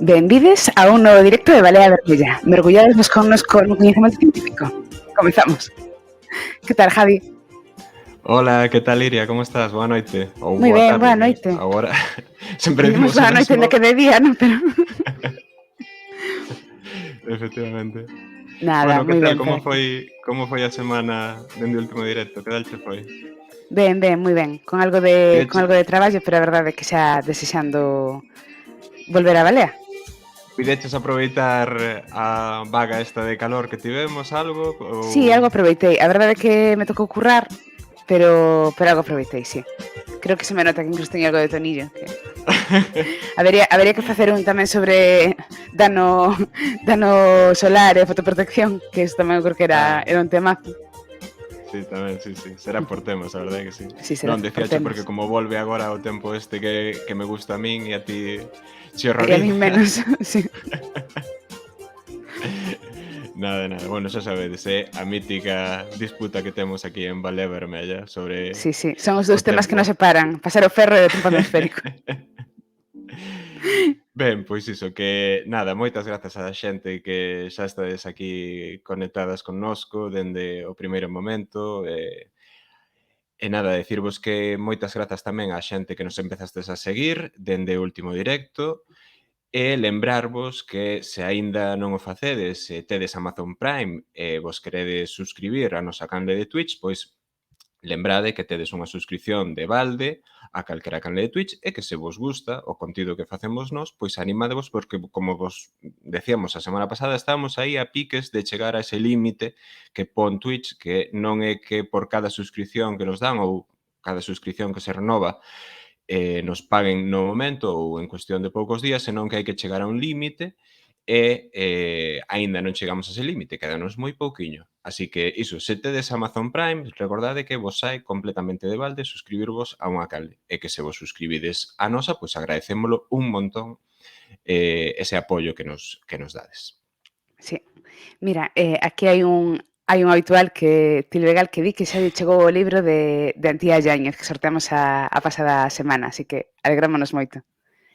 Benvides a un novo directo de Balea Vermella. Mergullades connosco no coñecemento científico. Comezamos. Que tal, Javi? Hola, que tal, Iria? Como estás? Boa noite. Ou Moi boa ben, tarde, boa que noite. agora sempre Dicimos dimos o boa noite, mesmo. ainda que de día, non? Pero... Efectivamente. Nada, Bueno, que moi tal? ben por aquí. Como foi a semana dende o último directo? Que tal che foi? Ben, ben, moi ben. Con algo Pideche, de traballo, pero a verdade é que xa desexando volver a Balea. pideches aproveitar a vaga esta de calor que tivemos algo Sí, ou algo aproveitei. A verdade é que me tocou currar, pero algo aproveitei, sí. Creo que se me nota que incluso teño algo de tonillo. Habería que facer un tamén sobre dano solar e fotoprotección, que isto tamén creo que era Ah, un temazo. sí, tamén, sí. Será por temas, a verdade que sí. Si, será Non, por decíache porque temas. como volve agora o tempo este que me gusta a min e a ti che E a min horroriza. menos, sí. Nada. Bueno, xa sabedes, a mítica disputa que temos aquí en Balea Vermella sobre Sí, sí, son os o dous temas que nos tempo. separan, pasar o ferro e o tempo atmosférico. Ben, pois iso, que nada, moitas grazas á xente que xa estades aquí conectadas connosco dende o primeiro momento, e nada, decirvos que moitas grazas tamén á xente que nos empezastes a seguir dende o último directo. E lembrarvos que se aínda non o facedes, se tedes Amazon Prime e vos queredes suscribir á nosa canle de Twitch, pois lembrade que tedes unha suscripción de balde a calquera canle de Twitch e que se vos gusta o contido que facemos nós, pois animadevos porque, como vos decíamos a semana pasada, estamos aí a piques de chegar a ese límite que pon Twitch, que non é que por cada suscripción que nos dan ou cada suscripción que se renova nos paguen no momento ou en cuestión de poucos días, senón que hai que chegar a un límite e aínda non chegamos a ese límite, quedanos moi pouquiño. Así que iso, se tedes Amazon Prime, recordade que vos sai completamente de balde suscribirvos a unha canle e que se vos suscribides a nosa, pois agradecémolo un montón ese apoio que nos dades. Sí. Mira, aquí hai un habitual que Tilvegal que di que xa lle chegou o libro de Antía Yáñez que sorteamos a pasada semana, así que alegrámonos moito.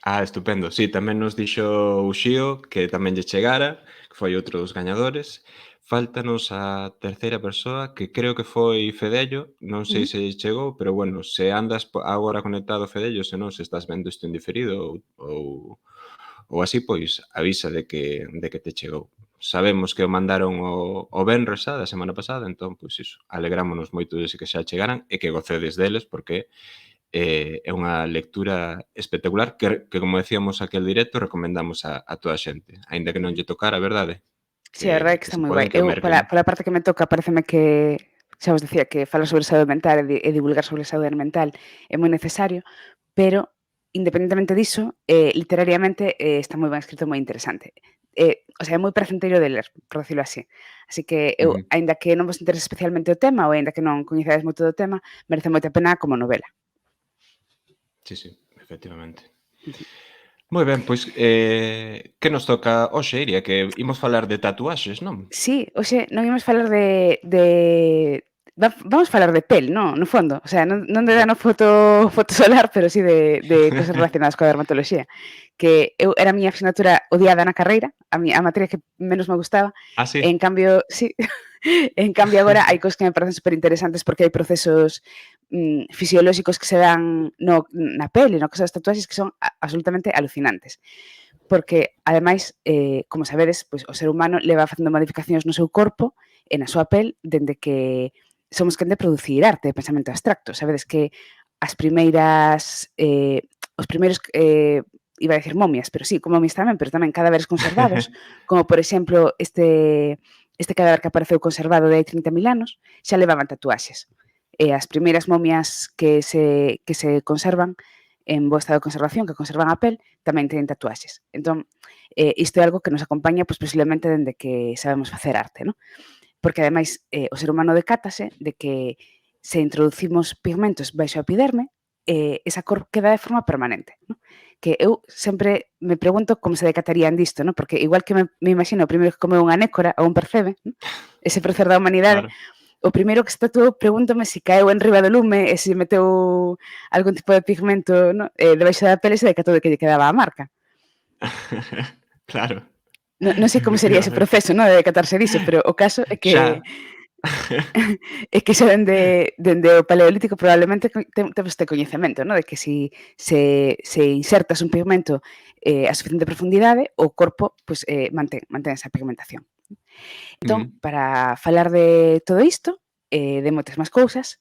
Estupendo. Sí, tamén nos dixo o Xío que tamén lle chegara, que foi outro dos gañadores. Fáltanos a terceira persoa, que creo que foi Fedello, non sei Ujú. se lle chegou, pero bueno, se andas agora conectado Fedello, se non, se estás vendo isto en diferido ou así, pois avisa de que te chegou. Sabemos que o mandaron o venres da semana pasada, entón, pois iso, alegrámonos moito de que xa chegaran e que gocedes deles, porque é unha lectura espectacular que como decíamos aquel directo, recomendamos a toda a xente, aínda que non lle tocara, verdade? Sí, a verdade é que Que está se moi guai. poden que o Eu, merquen. pola parte que me toca, pareceme que xa vos decía que falar sobre saúde mental e divulgar sobre saúde mental é moi necesario, pero independentemente diso, literariamente está moi ben escrito, moi interesante. O sea, é moi pracenteiro de ler, por decirlo así. Así que eu, Ujú. aínda que non vos interese especialmente o tema ou aínda que non coñecades moito do tema, merece moita pena como novela. Sí, efectivamente. Ujú. Moi ben, pois, que nos toca hoxe, Iria? Que imos falar de tatuaxes, non? Sí, hoxe non imos falar vamos falar de pel, no fondo, o sea, non de Va dano foto solar, pero sí de cosas relacionadas coa dermatoloxía, que eu era a miña asignatura odiada na carreira, a materia que menos me gustaba, e Sí. en cambio, sí, en cambio agora hai cousas que me parecen superinteresantes porque hai procesos fisiolóxicos que se dan na pel e no caso das tatuaxes que son absolutamente alucinantes. Porque, ademais, como sabedes, pois, o ser humano leva facendo modificacións no seu corpo e na súa pel dende que somos quen de producir arte de pensamento abstracto. Sabedes que as primeiras, os primeiros, iba a decir momias, pero sí, como momias tamén, pero tamén cadáveres conservados, como por exemplo este cadáver que apareceu conservado de hai 30.000 anos, xa levaban tatuaxes. E as primeiras momias que se conservan en bo estado de conservación, que conservan a pel, tamén teñen tatuaxes. Entón, isto é algo que nos acompaña, pois, posiblemente dende que sabemos facer arte, non? Porque, ademais, o ser humano decátase de que se introducimos pigmentos baixo a epiderme, esa cor queda de forma permanente, non? Que eu sempre me pregunto como se decatarían disto, non? Porque igual que me imagino o primeiro que comeu unha nécora ou un percebe, non? Ese prócer da humanidade, Claro. o primeiro que se tatuou pregúntome se caeu enriba do lume e se meteu algún tipo de pigmento, non, debaixo da pele e se decatou de que lle quedaba a marca. Claro. Non sei como sería ese proceso, no, de decatarse diso, pero o caso é que Xa. é que xa dende o paleolítico probablemente temos este coñecemento, no, de que se insertas un pigmento a suficiente profundidade, o corpo pois, mantén esa pigmentación. Entón, Mm. para falar de todo isto, de moitas máis cousas,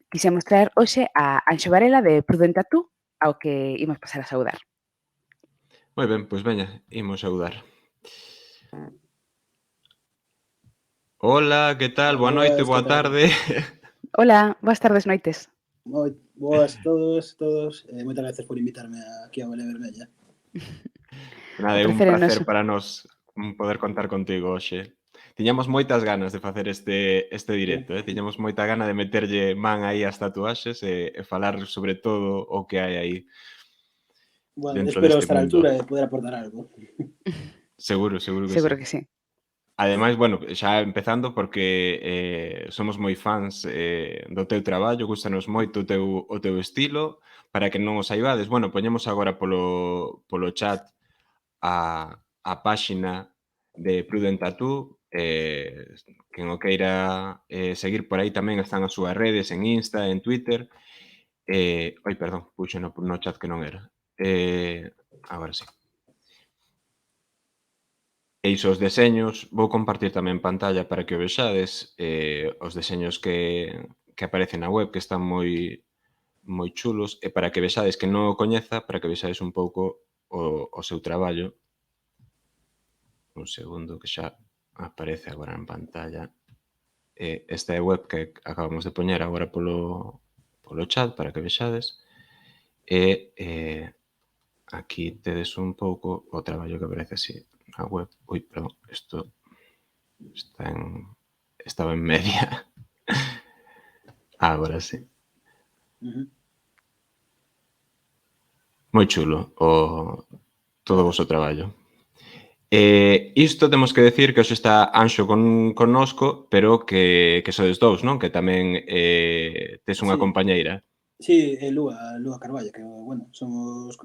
quixemos traer hoxe a Anxo Varela de Prudent Tattoo, ao que imos pasar a saudar. Moi ben, pois veña, imos saudar. Ola, que tal? Boa noite, Boas, que boa tal? tarde. Ola, boas tardes, noites. Boas todos. Moitas gracias por invitarme aquí a Vale Vermella. O Nada, é un prazer é placer noso. para nós poder contar contigo hoxe. Tiñamos moitas ganas de facer este directo, tiñamos moita gana de meterlle man aí ás tatuaxes e falar sobre todo o que hai aí Bueno, dentro espero deste estar á mundo. altura e poder aportar algo. Seguro, seguro que sí. Seguro que sí. Ademais, bueno, xa empezando porque somos moi fans do teu traballo, gústanos moito o teu estilo. Para que non o saibades, bueno, poñemos agora polo chat a páxina de Prudent Tattoo, quen o queira seguir por aí tamén están as súas redes en Insta, en Twitter. Oi, perdón, puxo no chat que non era. Agora sí. E iso os deseños, vou compartir tamén pantalla para que o vexades, os deseños que aparecen na web, que están moi chulos, e para que vexades que non o coñeza, para que vexades un pouco o seu traballo. Un segundo que xa aparece agora en pantalla. Esta é a web que acabamos de poñer agora polo chat para que vexades. E aquí tedes un pouco o traballo que aparece así na web. Ui, perdón, isto estaba en media. Agora sí. Moi chulo todo o vosso traballo. Isto temos que decir que hoxe está Anxo connosco, pero que sodes dous, non? Que tamén tes unha Sí. compañeira. Sí, Lúa Carballo, que, bueno, somos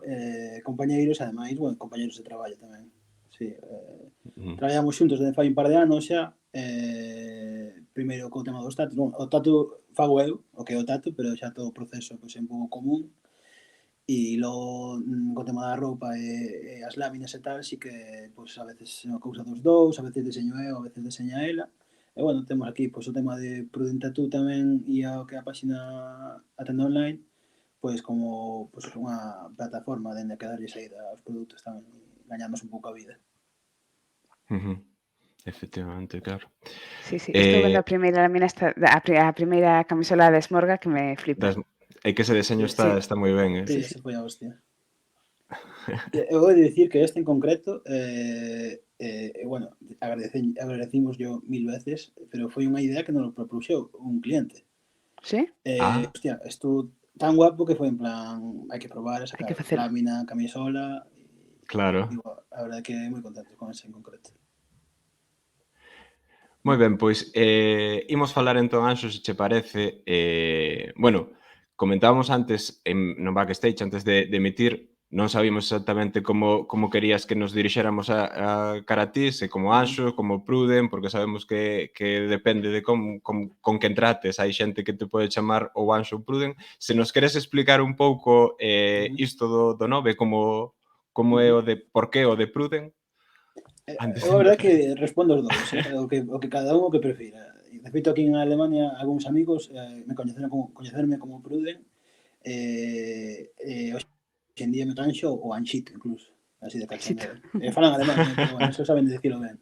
compañeiros, ademais, bueno, compañeiros de traballo tamén. Sí, traballamos xuntos desde fai un par de anos xa, primeiro co tema dos tatus, o tatu fago eu, o que é o tatu, pero xa todo o proceso pois, é un pouco común, e logo co tema da roupa e as láminas e tal, sí que pois, a veces é unha cousa dos dous, a veces deseño eu, a veces deseña ela. E bueno, temos aquí pois, o tema de Prudent Tattoo tamén e o que é a páxina a tenda online, pois como pois, unha plataforma dende que darlle saída aos produtos tamén e gañamos un pouco a vida. Efectivamente, claro. Sí, sí, estou vendo a primeira lámina a primeira camisola de Smorga que me flipa. É que ese deseño está moi ben, Sí, Sí, ese foi a hostia. Eu vou dicir que este en concreto, bueno, agradecimos yo 1000 veces, pero foi unha idea que nos propuxou un cliente. Sí? Hostia, estou tan guapo que foi en plan, hai que probar, Hai sacar que facelo. lámina, camisola, Claro. digo, a verdade que moi contento con ese en concreto. Moi ben, pois imos falar entón, Anxo, se che parece. Bueno, comentábamos antes no backstage, antes de emitir, non sabíamos exactamente como querías que nos dirixéramos a cara a ti, se como Anxo, como Pruden, porque sabemos que depende de con quen trates. Hai xente que te pode chamar ou Anxo ou Pruden. Se nos queres explicar un pouco isto do nome, como é o de por que o de Pruden. Antes Eu de a verdade empezar. que respondo os dous, o que cada un o que prefira. De feito, aquí en Alemania, algúns amigos me coñecerme como Pruden, hoxe en día me canxo o Anchito, incluso, así de cachondeo. Falan alemán, pero bueno, eso saben de dicilo ben.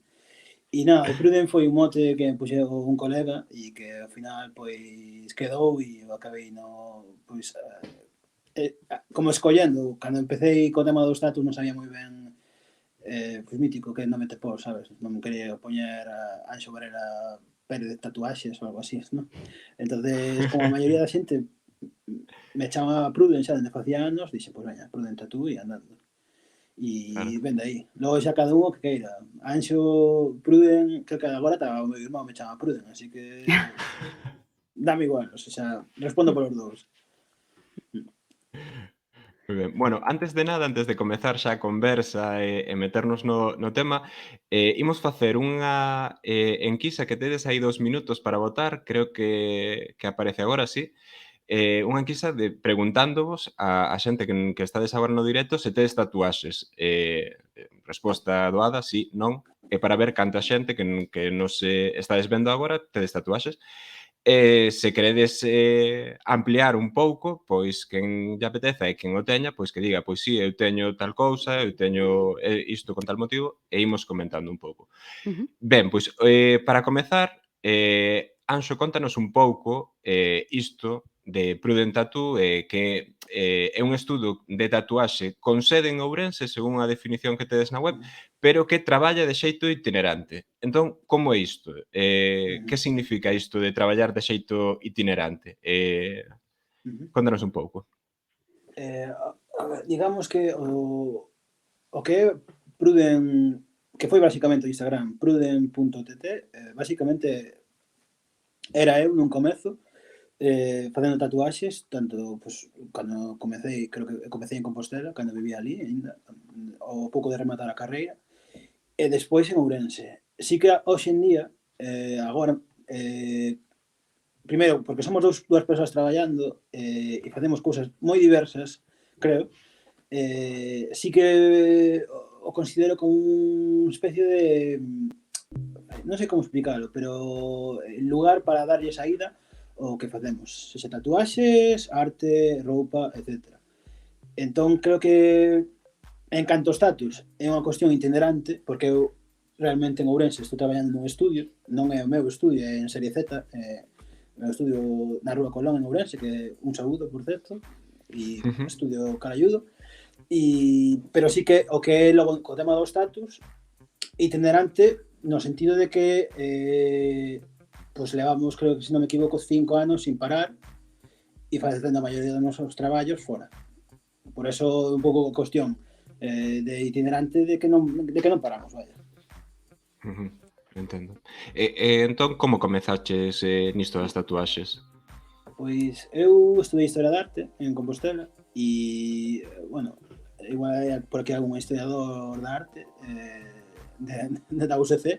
E nada, o Pruden foi un mote que me puxeu un colega e que ao final pois quedou e eu acabei no pois como escollendo, cando empecé co tema dos tatus non sabía moi ben pois mítico que non me te pôr, sabes? Non me quería poñer a Anxo Varela Pérez de tatuaxes ou algo así, ¿no? Entonces, como a maioría da xente me chamaba Pruden xa dende facía anos, dixe, pois veña, Pruden Tattoo e andando. E Claro. ven de aí. Logo xa cada un o que queira. Anxo, Pruden, que agora está o meu irmão me chama Pruden, así que dame igual, o sea, respondo polos dous. Moi ben. Bueno, antes de nada, antes de comezar xa a conversa e meternos no tema, imos facer unha enquisa que tedes aí 2 minutos para votar, creo que aparece agora, sí. Unha enquisa de preguntándovos a xente que estades agora no directo se tedes tatuaxes. Resposta doada, sí, non, e para ver canta xente que nos estades vendo agora tedes tatuaxes. Se queredes ampliar un pouco, pois quen lle apeteza e quen o teña, pois que diga, pois si, eu teño tal cousa, eu teño isto con tal motivo, e imos comentando un pouco. Ujú. Ben, pois, para comezar, Anxo, contanos un pouco isto de Prudent Tattoo, que é un estudo de tatuaxe con sede en Ourense, según a definición que tedes na web, pero que traballa de xeito itinerante. Entón, como é isto? Que significa isto de traballar de xeito itinerante? Contanos un pouco. A ver, digamos que o que é Pruden, que foi basicamente o Instagram, pruden.tt, basicamente era eu nun comezo facendo tatuaxes, tanto pues, cando comecei, creo que comecei en Compostela, cando vivía ali ainda, ao pouco de rematar a carreira, e despois en Ourense. Sí que hoxe en día, agora, primeiro, porque somos dúas persoas traballando e facemos cousas moi diversas, creo, sí que o considero como unha especie de, non sei como explicarlo, pero lugar para darlle saída ao que facemos, sexa tatuaxes, arte, roupa, etc. Entón, creo que en canto aos status é unha cuestión itinerante, porque eu realmente en Ourense estou traballando nun estudio, non é o meu estudio, é en Serie Z, o meu estudio na Rúa Colón en Ourense, que un saúdo, por certo, e estudio caralludo, pero sí que o que é logo co tema do status itinerante no sentido de que pues levamos, creo que se non me equivoco, 5 anos sin parar e facendo a maioría dos nosos traballos fora. Por eso un pouco cuestión de itinerante de que non paramos, vaya. Entendo. Entón, como comezaches nisto das tatuaxes? Pois eu estudei Historia de Arte en Compostela e, bueno, igual hai por aquí algún historiador da arte da USC.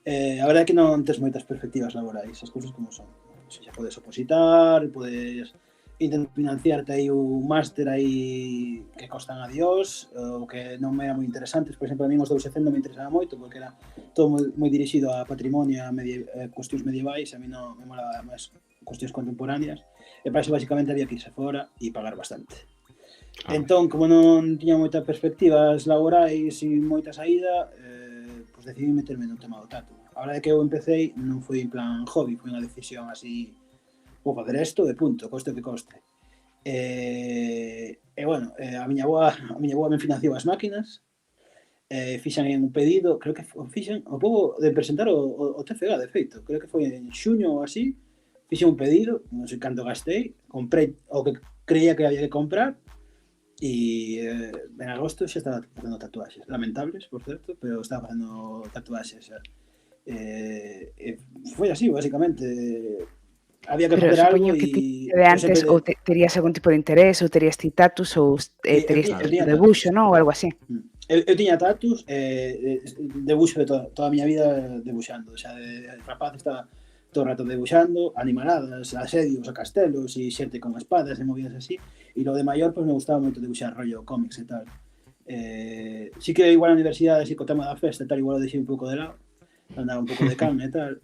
A verdade é que non tes moitas perspectivas laborais, as cousas como son. Xa podes opositar, podes intentar financiarte aí un máster aí que costan a Dios, o que non me era moi interesantes. Por exemplo, a mí os da USC non me interesaba moito, porque era todo moi dirixido a patrimonio, a cuestións medievais, a mí non me molaba máis cuestións contemporáneas, e para iso basicamente había que irse fora e pagar bastante. Entón, como non tiña moitas perspectivas laborais e moita saída, pues decidí meterme no tema do tatu. A verdade é que eu empecé non foi en plan hobby, foi unha decisión así, vou facer isto e punto, coste o que coste. E bueno, a miña boa me financiou as máquinas, fixan un pedido, creo que fixan, ao pouco de presentar o TFG, de feito, creo que foi en xuño ou así, fixen un pedido, non sei canto gastei, comprei o que creía que había que comprar, e en agosto xa estaba facendo tatuaxes, lamentables, por certo, pero estaba facendo tatuaxes. Foi así, basicamente. Había que Pero facer algo supoño que ti e de antes ou terías algún tipo de interés ou terías ti tatus ou terías tiña debuxo, non? Ou algo así. Eu tiña tatus, debuxo de toda a miña vida debuxando, xa de rapaz estaba todo o rato debuxando, animaladas, asedios a castelos e xente con espadas e movidas así, e lo de maior, pues me gustaba moito debuxar rollo cómics e tal. Sí que igual a universidade, así co tema da festa e tal, igual o deixei un pouco de lado, andaba un pouco de can e tal,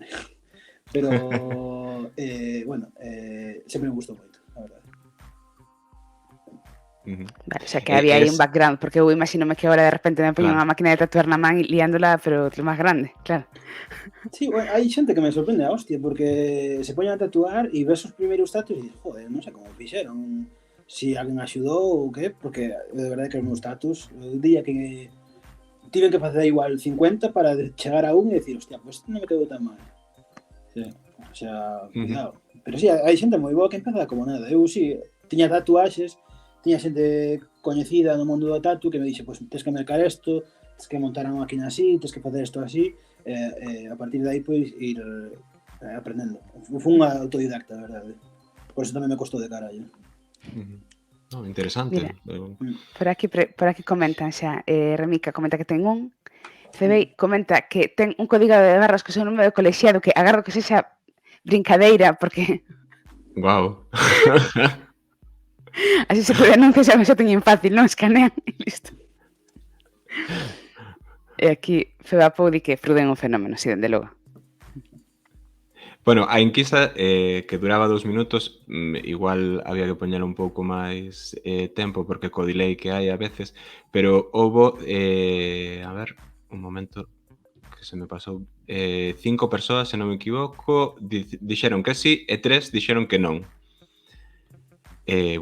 pero, bueno, sempre me gustou moito, a verdade. Vale, o sea que había aí un background, porque eu imagínome que agora de repente me poño unha máquina de tatuar na man liándola, pero lo máis grande, claro. Sí, bueno, hai xente que me sorprende a hostia, porque se poñen a tatuar e ves os primeiros tatus e dices, joder, non sei como fixeron, si alguén axudou ou que, porque de verdade que os meus tatus, eu diría que tiven que facer igual 50 para chegar a un e dicir, hostia, pues non me quedou tan mal. Sí, o sea, cuidado. Pero sí, hai xente moi boa que empeza como nada. Eu sí, tiña tatuaxes, tiña xente coñecida no mundo do tatu que me dixe, pues tens que mercar isto, tens que montar a máquina así, tens que facer isto así, a partir de aí, pois, ir aprendendo. Fui unha autodidacta, a verdade. Por eso tamén me costou de carallo. No, interesante. Mira. Por aquí comentan xa, Remica comenta que ten un, Cebei comenta que ten un código de barras co seu número de colexiado que agardo que sexa brincadeira, porque Guau. así se te denuncia xa teñen fácil, non? Escanean e listo. E aquí Febapou di que Pruden un fenómeno, si, dende logo. Bueno, a enquisa que duraba 2 minutos, igual había que poñer un pouco máis tempo, porque co delay que hai a veces, pero houbo, a ver, un momento que se me pasou, 5 persoas, se non me equivoco, dixeron que sí e 3 dixeron que non.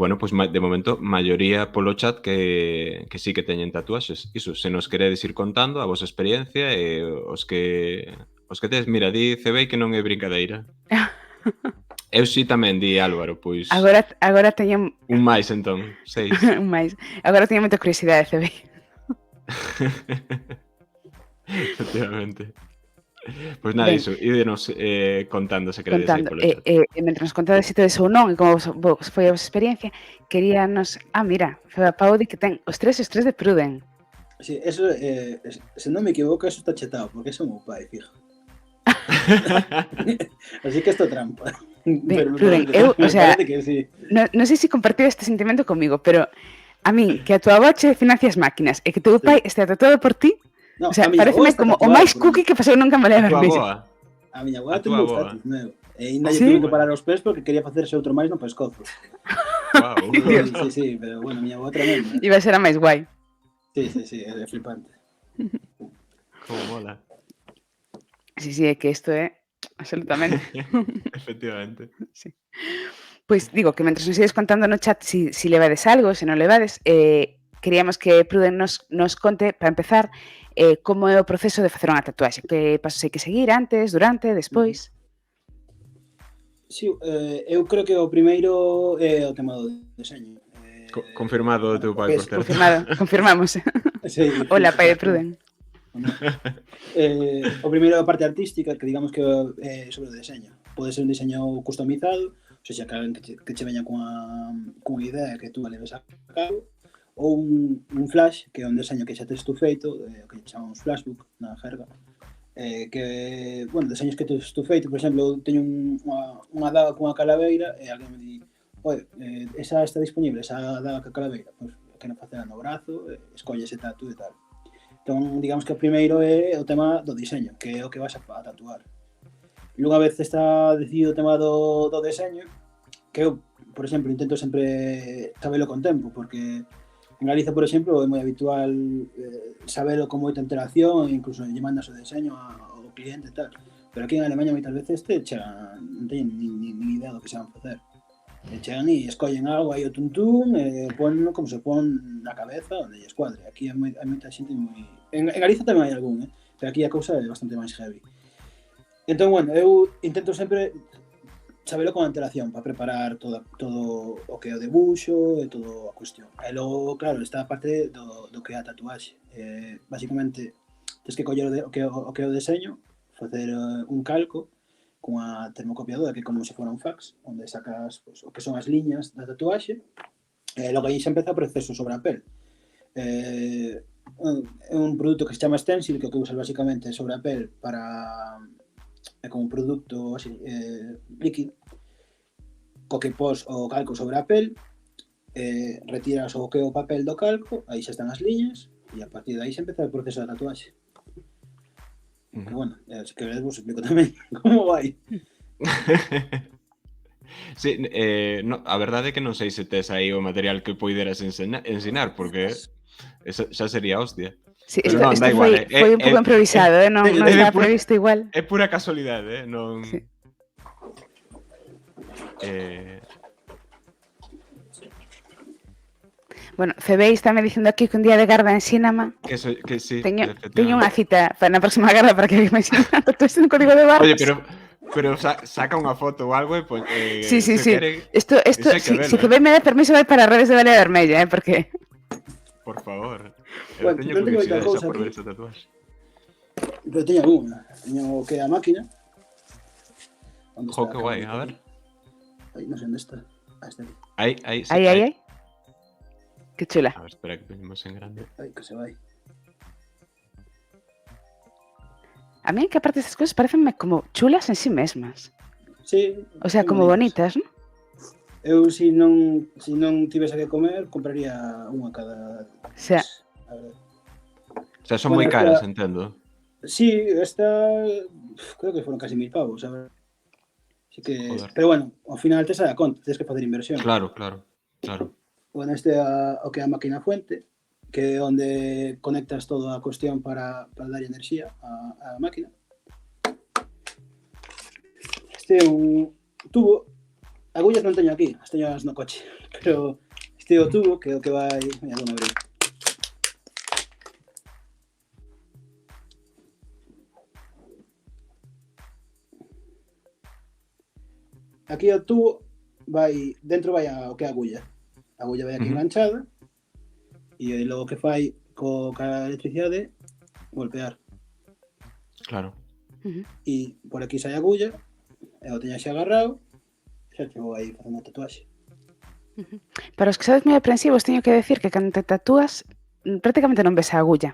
Bueno, pois de momento, maioría polo chat que sí que teñen tatuaxes. Iso, se nos queredes ir contando a vosa experiencia e os que tes, mira, di Cebei que non é brincadeira. Eu sí tamén, di Álvaro, pois Agora teño un máis entón, 6. un máis. Agora teño moita curiosidade, Cebei. Efectivamente. Pois nada, Ben. iso, ídenos contando se queredes aí Contando, polo chat. mentre nos contades se tedes ou non, e como foi a vosa experiencia, queríanos... mira, Febapou di que ten os tres de Pruden. Sí, eso, se non me equivoco, eso está chetado, porque eso é o meu pai, fijo. Así que esto é trampa. Ben, Pruden, eu, o sea, que sí. non sei se compartiu este sentimento comigo, pero a min, que a tua avó che financia as máquinas e que teu pai estea tatuado por ti, No, o sea, a miña pareceme avó está como o tatuada máis por cookie que pasou nunca me A leva túa vermello. boa. A miña A avó ten túa un avoa. status meu. E ainda lle Sí? tuve que parar os pés porque quería facerse outro máis no pescozo. Guau. Sí, pero bueno, a miña avó tremenda. Iba a ser a máis guai. Sí, é flipante. Como mola. Sí, é que isto é absolutamente. Efectivamente. Sí. Pois digo que mentre nos ides contando no chat si levades algo, se non levades, queríamos que Pruden nos conte, para empezar, como é o proceso de facer unha tatuaxe, que pasos hai que seguir antes, durante, despois. Sí, eu creo que o primeiro é o tema do deseño. Confirmado o teu pai, por certo. Confirmamos. Sí, Hola, pai de Pruden. O primeiro é a parte artística, que digamos que é sobre o deseño. Pode ser un diseño customizado, ou seja, que alguén que che veña cunha idea que tú a leves a cabo, ou un flash, que é un deseño que xa tes tú feito, que chamamos flashbook na jerga, que, bueno, deseños que tes tú feito, por exemplo, teño unha daga cunha calaveira e alguén me di, oi, esa está disponible, esa daga ca calaveira, pois que non facela no brazo, escolle ese tatu e tal. Entón, digamos que o primeiro é o tema do diseño, que é o que vas a tatuar. E unha vez está decidido o tema do deseño, que eu, por exemplo, intento sempre sabelo con tempo, porque en Galiza, por exemplo, é moi habitual sabelo con moita interacción, incluso lle mandas o deseño ao cliente e tal. Pero aquí en Alemania moitas veces non teñen ni idea do que se van facer. Chegan e escollen algo aí o tuntún e ponno como se pon na cabeza onde lle escuadre. Aquí hai moita xente moi... En Galiza tamén hai algún, pero aquí a cousa é bastante máis heavy. Entón, bueno, eu intento sempre sabelo con antelación para preparar todo o que é o debuxo e todo a cuestión. E logo, claro, está a parte do que é a tatuaxe. Basicamente, tens que coller o que é o deseño, facer un calco cunha termocopiadora que é como se fora un fax, onde sacas pues, o que son as liñas da tatuaxe, e logo aí xa empeza o proceso sobre a pel. É un produto que se chama Stencil, que o que usas basicamente sobre a pel para... é como un produto así, líquido, co que pos o calco sobre a pel, retiras o que é o papel do calco, aí xa están as liñas, e a partir de aí xa empeza o proceso da tatuaxe. Que bueno, se queredes vos explico tamén como vai. Sí, a verdade é que non sei se tes aí o material que poideras ensinar, porque xa sería hostia. Sí, pero isto da igual, foi un pouco improvisado, non estaba previsto igual. É pura casualidade, non... Sí. Bueno, Cebei está me dicindo aquí que un día de Garda ensínama. Que sí, teño unha cita para na próxima Garda para que me ensinen todo isto en código de barras. Oye, pero saca unha foto ou algo e pues, sí. quere, Isto si Cebei me dá permiso vai para as redes de Valea Vermella, porque... Por favor. Eu teño curiosidade por ver esa tatuaxe. Pero teño alguna. Teño o que é a máquina. Jo, que guai, a ver. Aí, non sei onde está. Aí. Aí. Que chula. A ver, espera que poñemos en grande. Ai, que se vai. A mí que aparte estas cousas parecenme como chulas en sí mesmas. Sí, O sea, son como bonitas, ¿no? Eu, se non tivese que comer, compraría unha cada... O sea, A ver. O sea, son moi Bueno, caras, esta- entendo. Sí, esta... Creo que foron casi 1000 pavos, a ver. Así que... Joder. Pero bueno, ao final te sai a conta, tens que facer inversión. Claro. Bueno, este é o que é a máquina fuente, que é onde conectas toda a cuestión para dar enerxía á máquina. Este é un tubo. Agullas non teño aquí, as teño no coche, pero este é o tubo que é o que vai... Mira, vou abrir. Aquí o tubo vai... Dentro vai o que é a agulla. A agulla vai aquí enganchada e logo que fai ca electricidade golpear. Claro. E por aquí sai a agulla, e o teño xa agarrado, xa te vou aí facendo a tatuaxe. para os que sodes moi aprensivos, teño que decir que cando te tatúas prácticamente non ves a agulla.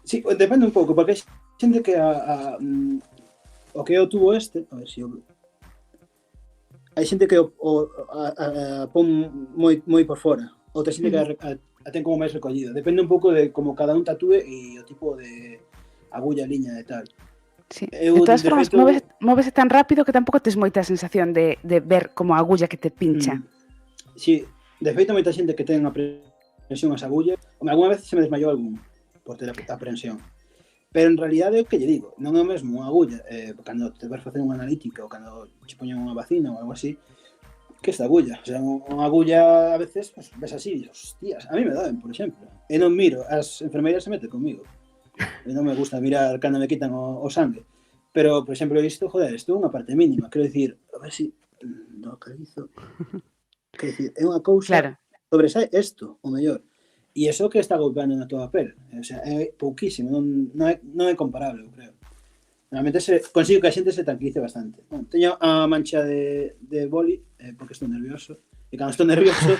Sí, depende un pouco, porque hai xente que o que é o tubo este, a ver se hai xente que pon moi por fora, outra xente que a ten como máis recollida. Depende un pouco de como cada un tatúe e o tipo de agulla, liña e tal. Sí. Eu, De todas de formas, feito- móvese tan rápido que tampouco tes moita sensación de ver como a agulla que te pincha. Sí, de feito moita xente que ten aprensión ás agullas, algunha vez se me desmayou algún por ter aprensión. Pero en realidade é o que lle digo, non é o mesmo unha agulla, cando te vas facer unha analítica ou cando che poñen unha vacina ou algo así, que esta agulla. O sea, unha agulla a veces pues, ves así e dices, hostias, a mí me doen, por exemplo. E non miro, as enfermeiras se meten comigo. E non me gusta mirar cando me quitan o sangue. Pero, por exemplo, isto, joder, isto é unha parte mínima. Quero dicir, a ver si localizo. Quero dicir, é unha cousa Claro. sobresae isto, o mellor. E iso que está golpeando na tua pel. O sea, é pouquísimo, non é comparable, eu creo. Realmente consigo que a xente se tranquilice bastante. Bueno, teño a mancha de boli, porque estou nervioso. E cando estou nervioso,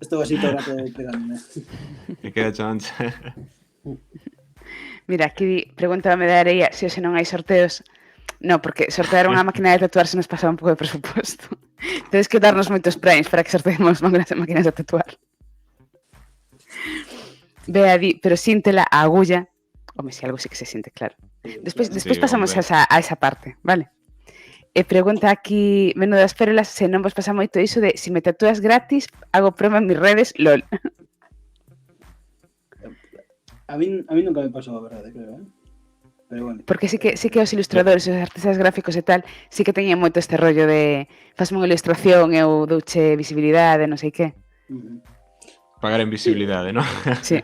estou así todo o rato pegándome. Que queda chancha. Mira, aquí pregúntame de Areia se hoxe non hai sorteos. No, porque sortear unha máquina de tatuar se nos pasaba un pouco de presuposto. Tedes que darnos moitos premios para que sorteemos máquinas de tatuar. Bea di, pero síntela a agulla. Home, si algo sí que se siente, claro. Despois pasamos a esa parte, vale? E pregunta aquí Menudas Pérolas se non vos pasa moito iso de si me tatúas gratis, hago promo en mis redes, lol. A mí nunca me pasou, a verdade, creo, Pero bueno. Porque sí que os ilustradores, os artistas gráficos e tal, sí que teñen moito este rollo de fasme unha ilustración e eu douche visibilidade, non sei que. Pagar en visibilidade, non? Sí.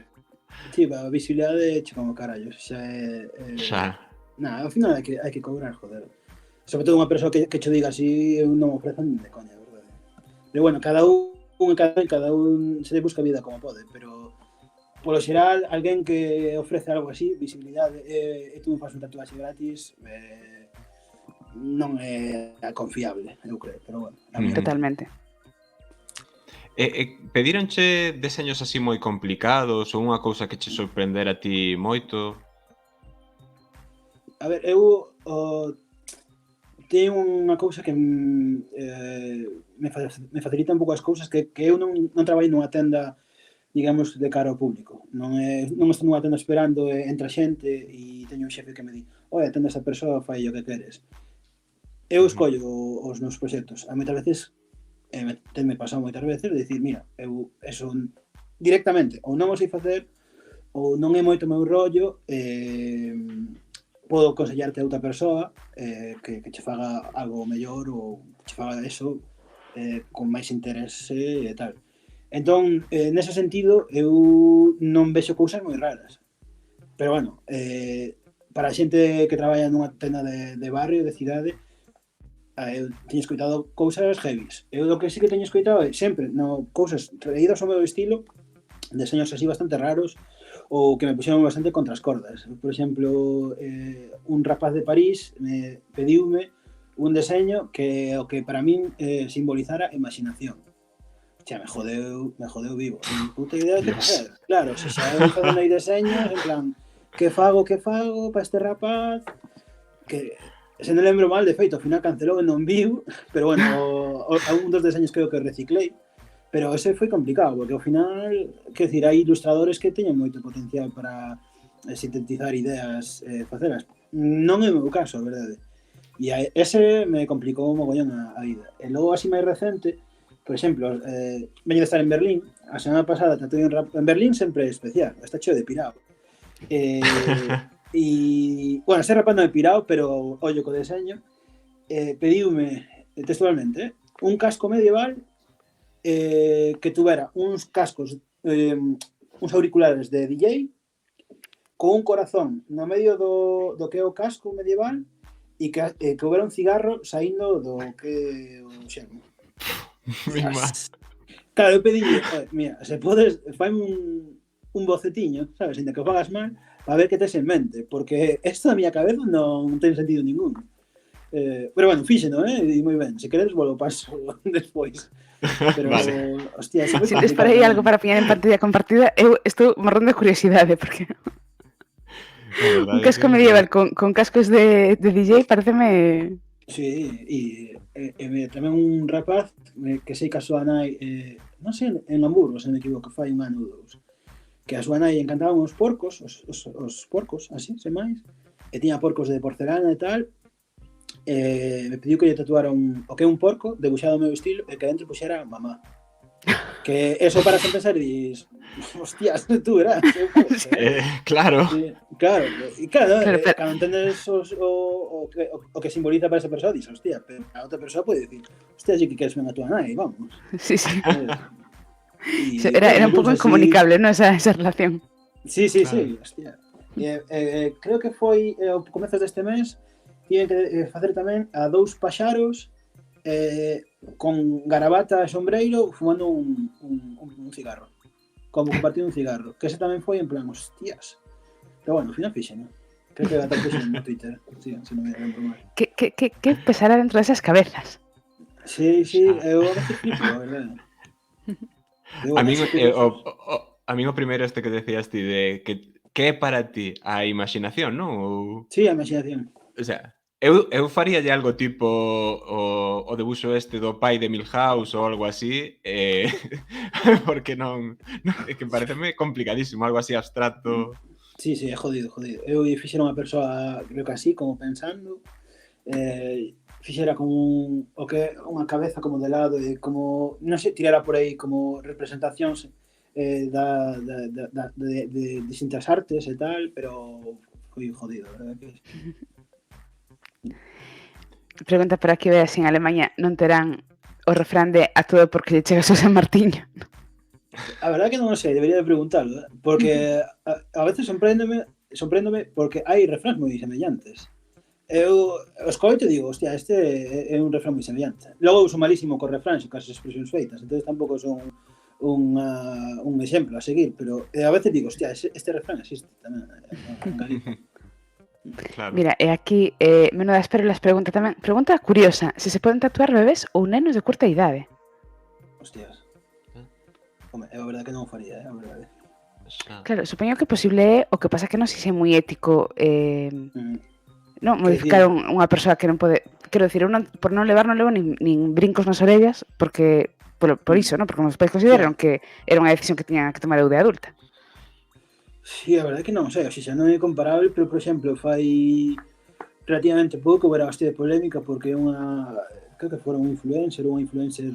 Sí, a visibilidade che como carallo, xa é... Xa. Nah, ao final hai que cobrar, joder. Sobre todo unha persoa que che diga así, eu non ofrezo nin de coña, verdade. Pero bueno, cada un se le busca vida como pode, pero polo xeral, alguén que ofrece algo así, visibilidade, e tú faz un tatuaxe gratis, non é confiable, eu creo, pero bueno. Totalmente. Pedíronche deseños así moi complicados ou unha cousa que che sorprendera a ti moito? A ver, eu teño unha cousa que me facilita un pouco as cousas que eu non traballo nunha tenda, digamos, de cara ao público. Non estou nunha tenda esperando, entra xente e teño un xefe que me di oye, atende a esa persoa, fai o que queres. Eu escollo os meus proxectos. A moitas veces tenme pasado moitas veces de dicir, mira, eu eso directamente ou non o sei facer ou non é moito o meu rollo, podo aconsellarte a outra persoa que che faga algo mellor ou che faga eso con máis interese e tal. Entón, nese sentido, eu non vexo cousas moi raras. Pero bueno, para a xente que traballa nunha tenda de barrio, de cidade, eu teño escoitado cousas heavies. Eu o que sí que teño escoitado é sempre cousas traídas ao meu estilo, deseños así bastante raros, ou que me puxeron bastante contra as cordas. Por exemplo, un rapaz de París pediume un deseño que o que para min simbolizara a imaginación. hostia, me jodeu vivo. Sin puta idea de que facer. Claro, se xa eu facendo aí deseños, en plan, que fago para este rapaz, que se non lembro mal, de feito, ao final cancelou e non viu, pero bueno, algún dos deseños creo que reciclei, pero ese foi complicado, porque ao final, quer dizer, hai ilustradores que teñen moito potencial para sintetizar ideas, facelas. Non é o meu caso, a verdade. E ese me complicou un mogollón a vida. E logo, así máis recente, por exemplo, veño de estar en Berlín, a semana pasada tatuei en Berlín sempre é especial, está cheo de pirao. E, bueno, sei rapando de pirao, pero ollo co deseño, pediume textualmente un casco medieval que tuvera uns cascos, uns auriculares de DJ con un corazón no medio do que é o casco medieval e que houbera un cigarro saindo do que o xermo. Claro, eu pedí, mira, se podes, faime un bocetiño, sabes, ainda que o fagas mal, para ver que tes en mente, porque esto na miña cabeza non ten sentido ningún. Pero bueno, fíxeno, e moi ben, se queredes volvo paso despois. Pero, Vale. hostia, se Se tes por aí algo para poñer en pantalla compartida, eu estou morrendo de curiosidade, porque un casco medieval con cascos de DJ pareceme... Sí, e tamén un rapaz que sei que a súa nai, non sei, en Hamburgo, se me equivoco, fai un ano ou dous, que a súa nai encantaban os porcos, os porcos, así, sen máis, e tiña porcos de porcelana e tal, me pediu que lle tatuara o que é un porco, debuxado ao meu estilo, e que dentro puxera mamá. Que eso para pensar e dis, hostias, tú verás, claro. Sí, claro, e claro, pero... cando entendes o que simboliza para esa persoa, dis, hostia, pero a outra persoa pode dicir, hostia, si que queres ver a tua nai, vamos. Sí, sí. Era un pouco incomunicable, ¿no? Esa relación. Sí, hostia. Creo que foi ao comezos deste mes, tiven que facer tamén a 2 paxaros con garabata e sombreiro fumando un cigarro. Como compartindo un cigarro. Que ese tamén foi en plan, hostias. Pero bueno, ao final fixen, ¿no? Creo que ata fixen no Twitter. Sí, se non me lembro mal. Que pesará dentro desas cabezas? Sí, eu a veces flipo, a verdade. A min o primeiro este que decías ti de que é para ti a imaginación, non? Sí, a imaginación. O sea, eu faríalle algo tipo o debuxo este do pai de Milhouse ou algo así, porque non é que pareceme complicadísimo, algo así abstracto. Sí, é jodido. Eu fixera unha persoa, creo que así, como pensando, fixera como unha cabeza como de lado, e como, non sei, tirara por aí como representacións de distintas artes e tal, pero foi jodido, verdad que Pregunta por aquí, veas, en Alemanha non terán o refrán de a todo porque lle chegas ao San Martiño. A verdad que non sei, debería de preguntarlo, porque a veces sorpréndome porque hai refráns moi semellantes. Eu escoito e digo, hostia, este é un refrán moi semellante. Logo uso malísimo cos refráns e cos expresións feitas, entonces tampouco son un exemplo a seguir, pero a veces digo, hostia, este refrán existe tamén en Galicia. Claro. Mira, e aquí, menudas pérolas pregunta tamén, pregunta curiosa, se poden tatuar bebés ou nenos de curta idade? Hostias. Home, é a verdade que non o faría, a verdade. Claro, supoño que posible é, o que pasa que non sei se é moi ético non, modificar unha persoa que non pode, quero dicir, por non levar non levo nin brincos nas orellas, porque por iso, non? Porque os pais consideraron que era unha decisión que tiñan que tomar eu de adulta. Sí, a verdade que non sei, xa non é comparable, pero, por exemplo, fai relativamente pouco, era bastante polémica, porque creo que fora unha influencer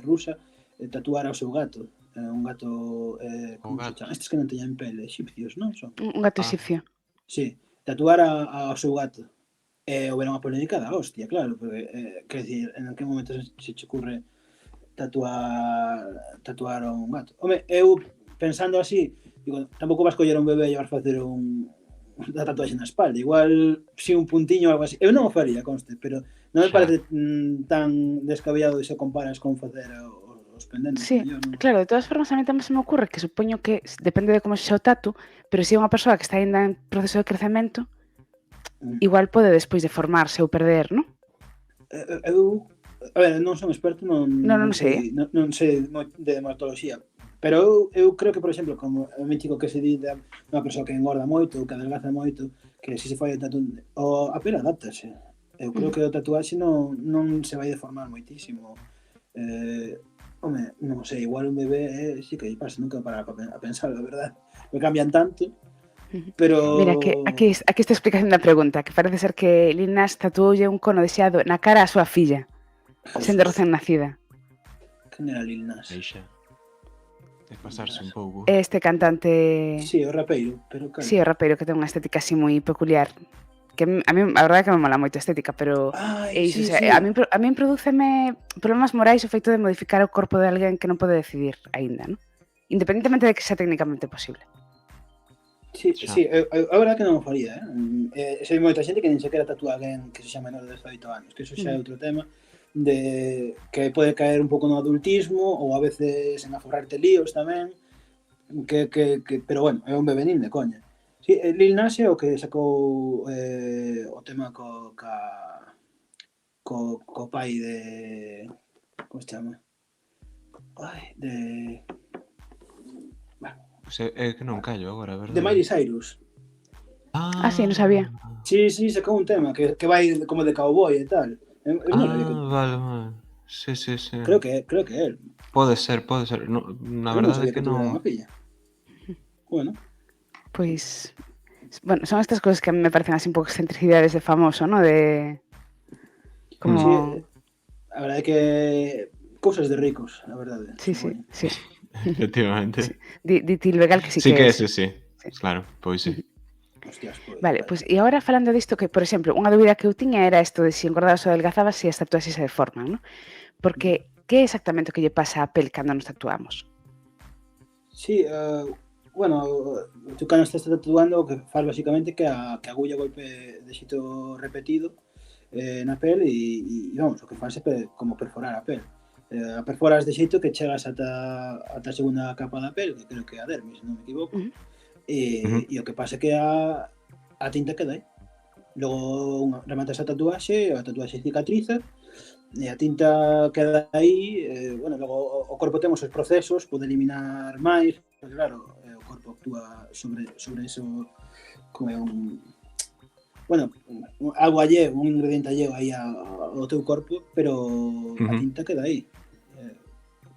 rusa, tatuara o seu gato. Un gato, como se chama? Estes que non teñen pele, egipcios, non? Un gato egipcio. Sí, tatuara ao seu gato. Houbera unha polémica da hostia, claro, porque, quer dizer, en que momento se che ocurre tatuar un gato? Home, eu, pensando así, digo, tampouco vas coller un bebé e vas facer unha tatuaxe na espalda, igual si un puntiño ou algo así. Eu non o faría, conste, pero non me parece tan descabellado se comparas con facer os pendentes. Sí, claro, de todas formas a mí tamén se me ocurre que supoño que depende de como xa o tatu, pero se é unha persoa que está ainda en proceso de crecemento, igual pode despois deformarse ou perder, non? Eu A ver, non son experto, Non sei. non sei de dermatoloxía, pero eu creo que, por exemplo, como o mítico que se di de unha persoa que engorda moito ou que adelgaza moito, que se fai o tatuaxe, a pel adáptase. Eu creo que o tatuaxe non se vai deformar moitísimo. Home, non sei, igual un bebé sí que lle pasa, nunca parar a pensar, a verdade. Me cambian tanto, pero... Mira, que aquí está a explicación da pregunta, que parece ser que Lil Nas tatuoulle un cono deseado na cara á súa filla, sendo recén nacida. Quen era Lil Nas? Deixa de pasarse un pouco. Este cantante... Sí, o rapeiro, pero claro. Sí, o rapeiro que ten unha estética así moi peculiar. Que a mí, a verdade é que me mola moito a estética, pero é iso, sí, o sea, sí. a min prodúceme problemas morais o feito de modificar o corpo de alguén que non pode decidir aínda, non? Independentemente de que sea técnicamente posible. Sí, a verdade que non o faría, sei moita xente que nin sequera tatúa alguén que se xa menor de 18 anos, que eso xa é outro tema, de que pode caer un pouco no adultismo ou a veces en aforrarte líos tamén, pero bueno, é un bebenín de coña. Sí, Lil Nas é o que sacou o tema co pai de... como se chama? É que non callo agora, verdade? De Miley Cyrus. Sí, non sabía. Sí, sacou un tema que vai como de cowboy e tal. Vale. Sí. Creo que é él. Pode ser. No, na verdade é que non... Bueno. Pois, bueno, son estas cousas que a mí me parecen así un pouco excentricidades de famoso, ¿no? De... como... Sí, a verdade é que cousas de ricos, a verdade. Sí. Efectivamente. Sí. Dite ilegal que sí que que é. Sí. Claro, pois sí. Hostias, pues, Vale, pois, e agora falando disto que, por exemplo, unha dúbida que eu tiña era isto de se engordabas ou adelgazabas se as tatuaxes se deforman, ¿no? Porque, que é exactamente o que lle pasa á pel cando nos tatuamos? Sí, bueno, tú cando estás tatuando o que faz basicamente que a agulla golpe de xito repetido na pel e vamos, o que faz é como perforar a pel. A perforas de xeito que chegas ata a segunda capa da pel, que creo que é a dermis, se non me equivoco, e o que pasa é que a tinta queda aí. Logo rematas a tatuaxe cicatriza, e a tinta queda aí, bueno, logo o corpo temos os procesos, pode eliminar máis, pero claro, o corpo actúa sobre eso como un... bueno, algo alleo, un ingrediente alleo aí ao teu corpo, pero a tinta queda aí.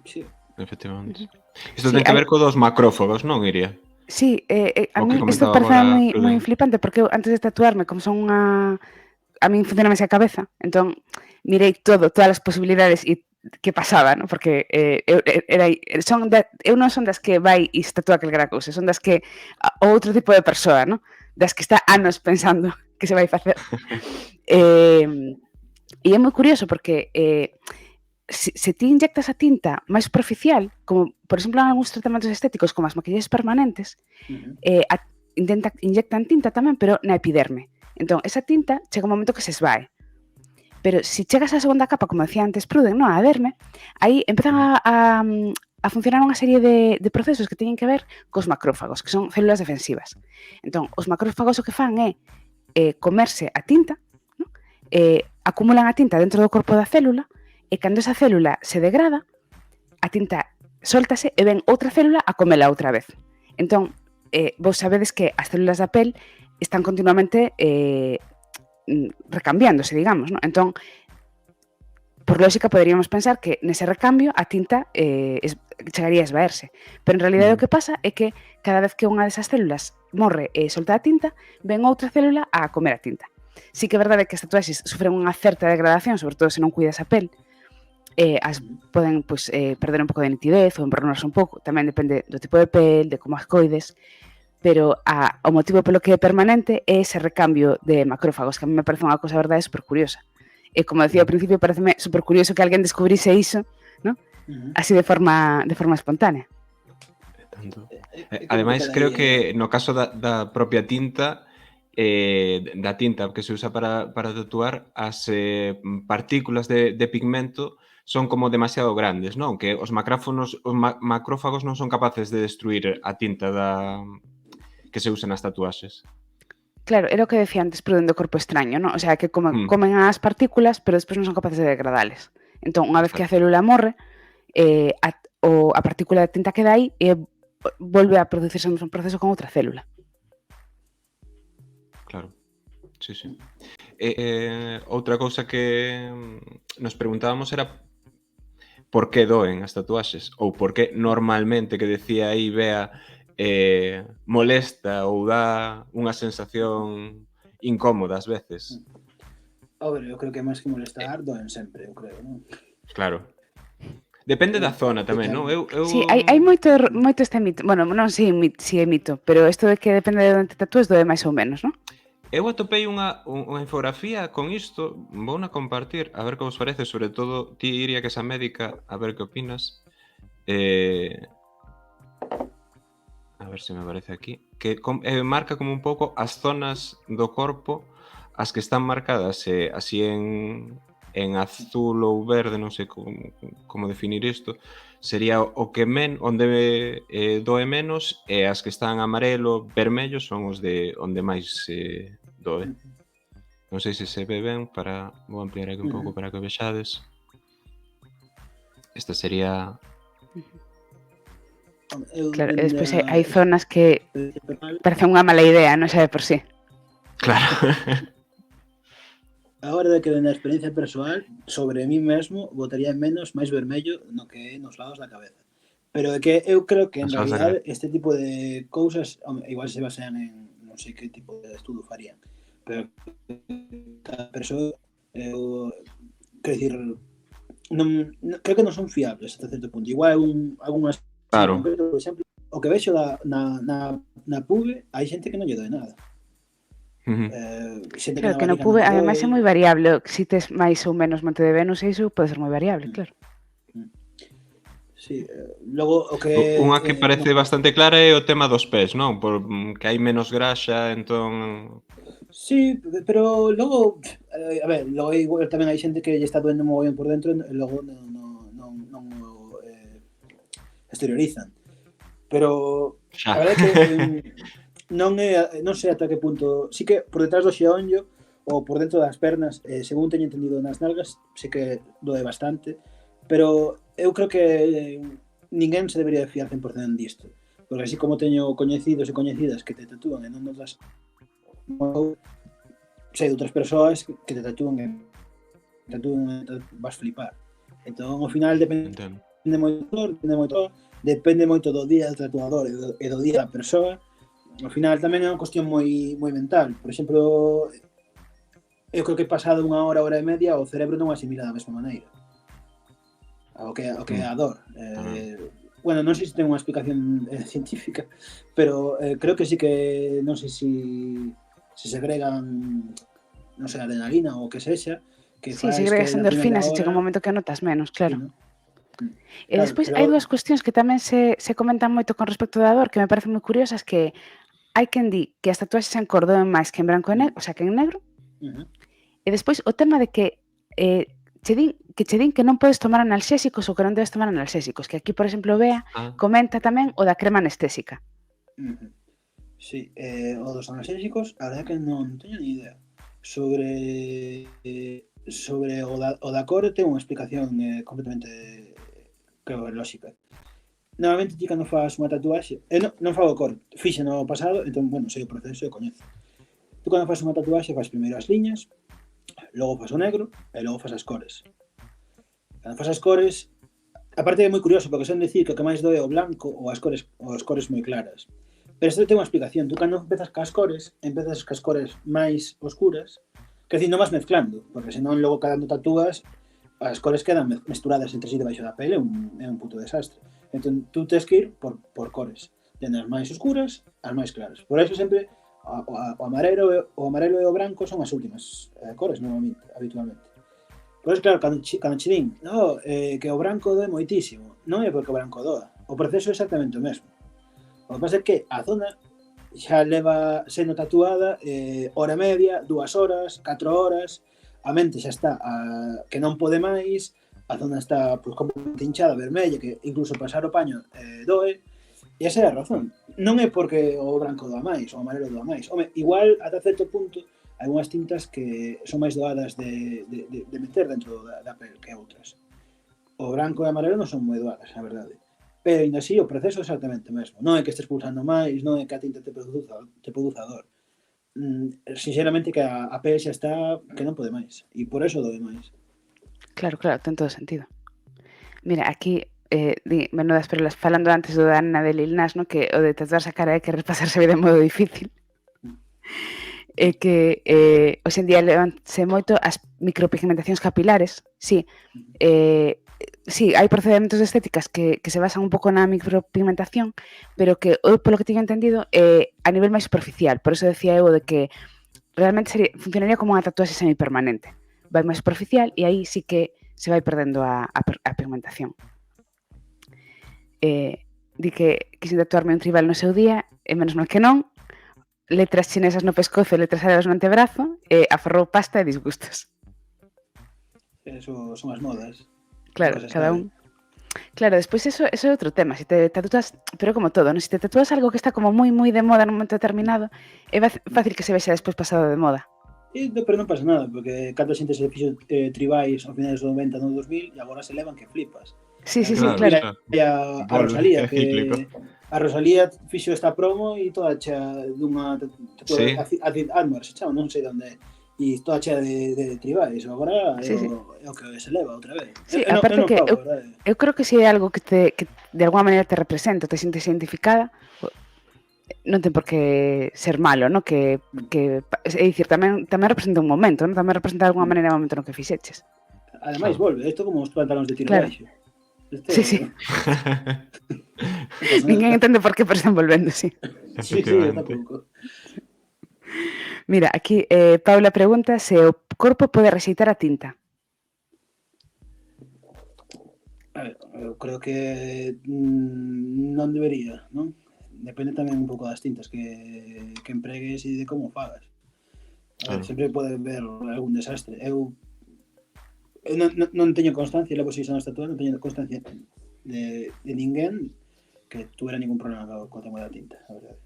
Sí. Efectivamente. Isto ten que ver co dos macrófagos, non, Iria? Sí, a mí isto parece moi flipante, porque eu antes de tatuarme, como son unha... a min funciona a cabeza, entón mirei todas as posibilidades e que pasaba, ¿no? Porque eu non son das que vai e se tatúa calquera cousa, son das que outro tipo de persoa, ¿no? Das que está anos pensando que se vai facer. E é moi curioso porque se ti inyectas a tinta máis superficial, como por exemplo en algúns tratamentos estéticos como as maquillaxes permanentes, inyectan tinta tamén, pero na epiderme. Entón, esa tinta chega un momento que se esvae. Pero se chegas á segunda capa, como decía antes Pruden, no, a derme, aí empezan a funcionar unha serie de procesos que teñen que ver cos macrófagos, que son células defensivas. Entón, os macrófagos o que fan é comerse a tinta, ¿no? Acumulan a tinta dentro do corpo da célula, e cando esa célula se degrada, a tinta soltase e ven outra célula a comela outra vez. Entón, vos sabedes que as células da pel están continuamente recambiándose, digamos, ¿no? Entón, por lógica, poderíamos pensar que nese recambio a tinta chegaría a esvaerse. Pero en realidade o que pasa é que cada vez que unha desas células morre e solta a tinta, ven outra célula a comer a tinta. Sí que é verdade que as tatuaxes sufren unha certa degradación, sobre todo se non cuidas a pel, as poden perder un pouco de nitidez ou emborronarse un pouco, tamén depende do tipo de pel, de como as coides, pero o motivo polo que é permanente é ese recambio de macrófagos, que a mí me parece unha cousa, verdade, super curiosa. E como decía ao principio, pareceme super curioso que alguén descubrise iso, ¿no? Así de forma espontánea. Tanto. Ademais, creo que no caso da propia tinta, da tinta que se usa para tatuar, as partículas de pigmento son como demasiado grandes, non? Que os macrófagos non son capaces de destruir a tinta que se usa nas tatuaxes. Claro, era o que decía antes Pruden do corpo extraño, non? O sea, que comen as partículas, pero despois non son capaces de degradales. Entón, unha vez que a Exacto. célula morre, a partícula de tinta queda aí e volve a producirse un proceso con outra célula. Claro. Sí, sí. Outra cousa que nos preguntábamos era por que doen as tatuaxes ou por que normalmente, que decía aí Bea, molesta ou dá unha sensación incómoda ás veces. Hombre, eu creo que máis que molestar, doen sempre, eu creo, non? Claro. Depende da zona tamén, non? Sí, hai moito este mito. Bueno, non sei se é mito, pero isto de que depende de onde te tatúes doe máis ou menos, non? Eu atopei unha infografía con isto, vouna compartir, a ver que vos parece, sobre todo ti, Iria, que esa médica, a ver que opinas. A ver se me aparece aquí, que marca como un pouco as zonas do corpo, as que están marcadas así en azul ou verde, non sei como definir isto, sería o que onde doe menos, e as que están amarelo, vermello son os de onde máis doe. Non sei se ve ben, vou ampliar aquí un pouco para que vexades. Esta sería... Claro, e despois hai zonas que parece unha mala idea, non sabe por sí. Claro. A hora de que na experiencia persoal, sobre mí mesmo, botaría menos máis vermello no que nos lados da cabeza. Pero é que eu creo que en realidade este tipo de cousas, igual se basean en non sei que tipo de estudo farían, pero cada persoa, quero dicir, creo que non son fiables até certo punto. Igual algunhas, claro, por exemplo, o que vexo na pube, hai xente que non lle doe nada. Claro, que no pube, ademais é moi variable. Si tes máis ou menos Monte de Venus, iso pode ser moi variable, claro. Sí, logo o que... Unha que parece bastante clara é o tema dos pés, non? Que hai menos graxa, entón... Sí, pero logo, a ver, logo igual tamén hai xente que lle está doendo mogollón por dentro e logo non o exteriorizan. Pero a verdade é que non sei ata que punto, sí que por detrás do xeonllo ou por dentro das pernas, según teño entendido nas nalgas, sí que doe bastante, pero eu creo que ninguén se debería fiar 100% disto, porque así como teño coñecidos e coñecidas que te tatúan e non nos das, sei de outras persoas que te tatúan e vas flipar. Entón, ao final depende moito do día do tatuador e do día da persoa. Ao final tamén é unha cuestión moi mental. Por exemplo, eu creo que pasado unha hora e media o cerebro non asimila da mesma maneira o que é a dor. Bueno, non sei se ten unha explicación científica, pero creo que sí que non sei se segregan, non sei, adrenalina ou o que sexa, que sí, segregas endorfinas e chega un momento que notas menos, claro. Sí, ¿no? E despois hai dúas cuestións que tamén se comentan moito con respecto da dor que me parecen moi curiosas, que hai quen di que as tatuaxes en cor doen máis que en branco e negro, o sea, que en negro. E despois o tema de que che din que non podes tomar analxésicos ou que non debes tomar analxésicos, que aquí, por exemplo, Bea comenta tamén o da crema anestésica. Sí, o dos analxésicos, a verdade que non teño ni idea. Sobre o da cor ten unha explicación completamente, creo, lógica. Normalmente ti cando faz unha tatuaxe, non fago cor, fixe no pasado, entón, bueno, sei o proceso e coñezo. Tú cando faz unha tatuaxe faz primeiro as liñas, logo faz o negro e logo faz as cores. Cando faz as cores, aparte é moi curioso porque son dicir que o que máis doe o blanco ou as cores moi claras. Pero isto ten unha explicación. Tú cando empezas cas cores máis oscuras, que decir, non vas mezclando, porque senón logo cando tatúas as cores quedan mesturadas entre si debaixo da pele, é un puto desastre. Entón, tú tens que ir por cores, dende as máis oscuras as máis claras. Por eso sempre o amarelo e o branco son as últimas cores, normalmente, habitualmente. Por eso, claro, cando che din que o branco doe moitísimo, non é porque o branco doa, o proceso é exactamente o mesmo. O que pasa é que a zona xa leva sendo tatuada hora e media, 2 horas, 4 horas, a mente xa está que non pode máis, a zona está pues, completamente hinchada, vermella, que incluso pasar o paño doe, e esa é a razón. Non é porque o branco doa máis, o amarelo doa máis. Home, igual, ata certo punto, hai unhas tintas que son máis doadas de meter dentro da pel que outras. O branco e amarelo non son moi doadas, a verdade. Pero, ainda así, o proceso é exactamente o mesmo. Non é que estes pulsando máis, non é que a tinta te produza dor. Sinceramente que a pel xa está que non pode máis. E por eso doe máis. Claro, ten todo sentido. Mira, aquí, menudas perlas, falando antes do da Ana de Lil Nas, no? Que o de tatuarse a cara é que repasarse a vida de modo difícil. É que hoxe en día levanse moito as micropigmentacións capilares, sí, sí, hai procedimentos de estéticas que se basan un pouco na micropigmentación, pero que eu, polo que teño entendido, a nivel máis superficial. Por eso decía eu de que realmente funcionaría como unha tatuaxe semipermanente. Vai máis superficial e aí sí que se vai perdendo a pigmentación. Di que quixen tatuarme un tribal no seu día, e menos mal que non, letras chinesas no pescozo e letras árabes no antebrazo, e aforrou pasta e disgustos. Eso son as modas. Claro, cada un. Claro, despois eso é outro tema. Se te tatúas, pero como todo, non? Se te tatúas algo que está como moi de moda nun momento determinado, é fácil que se vexa despois pasado de moda. Pero non pasa nada, porque canta xente se fixo tribais ao finais do 90, no 2000, e agora se levan que flipas. Sí, Claro. A Rosalía, que a Rosalía fixo esta promo e toda chea dunha Sí. Acid Anwar, se chama, non sei onde é. E toda chea de tribais. Agora é o que se leva outra vez. Sí, aparte que eu creo que se é algo que de alguma maneira te representa, te sientes identificada, non ten por que ser malo, non? Que é dicir, tamén representa un momento, non? Tamén representa de alguma maneira o momento no que fixeches. Ademais, volve, isto como os pantalóns de tiro baixo. Sí. Ninguén entende por que, pero están volvendo, sí. Sí, está pouco. Mira, aquí Paula pregunta se o corpo pode rexeitar a tinta. A ver, eu creo que non debería, non? Depende tamén un pouco das tintas que empregues e de como fagas. A ver, sempre pode haber algún desastre. Eu non teño constancia, levo 6 anos tatuando, non teño constancia de ninguén que tuvera ningún problema co tema da tinta, a verdade.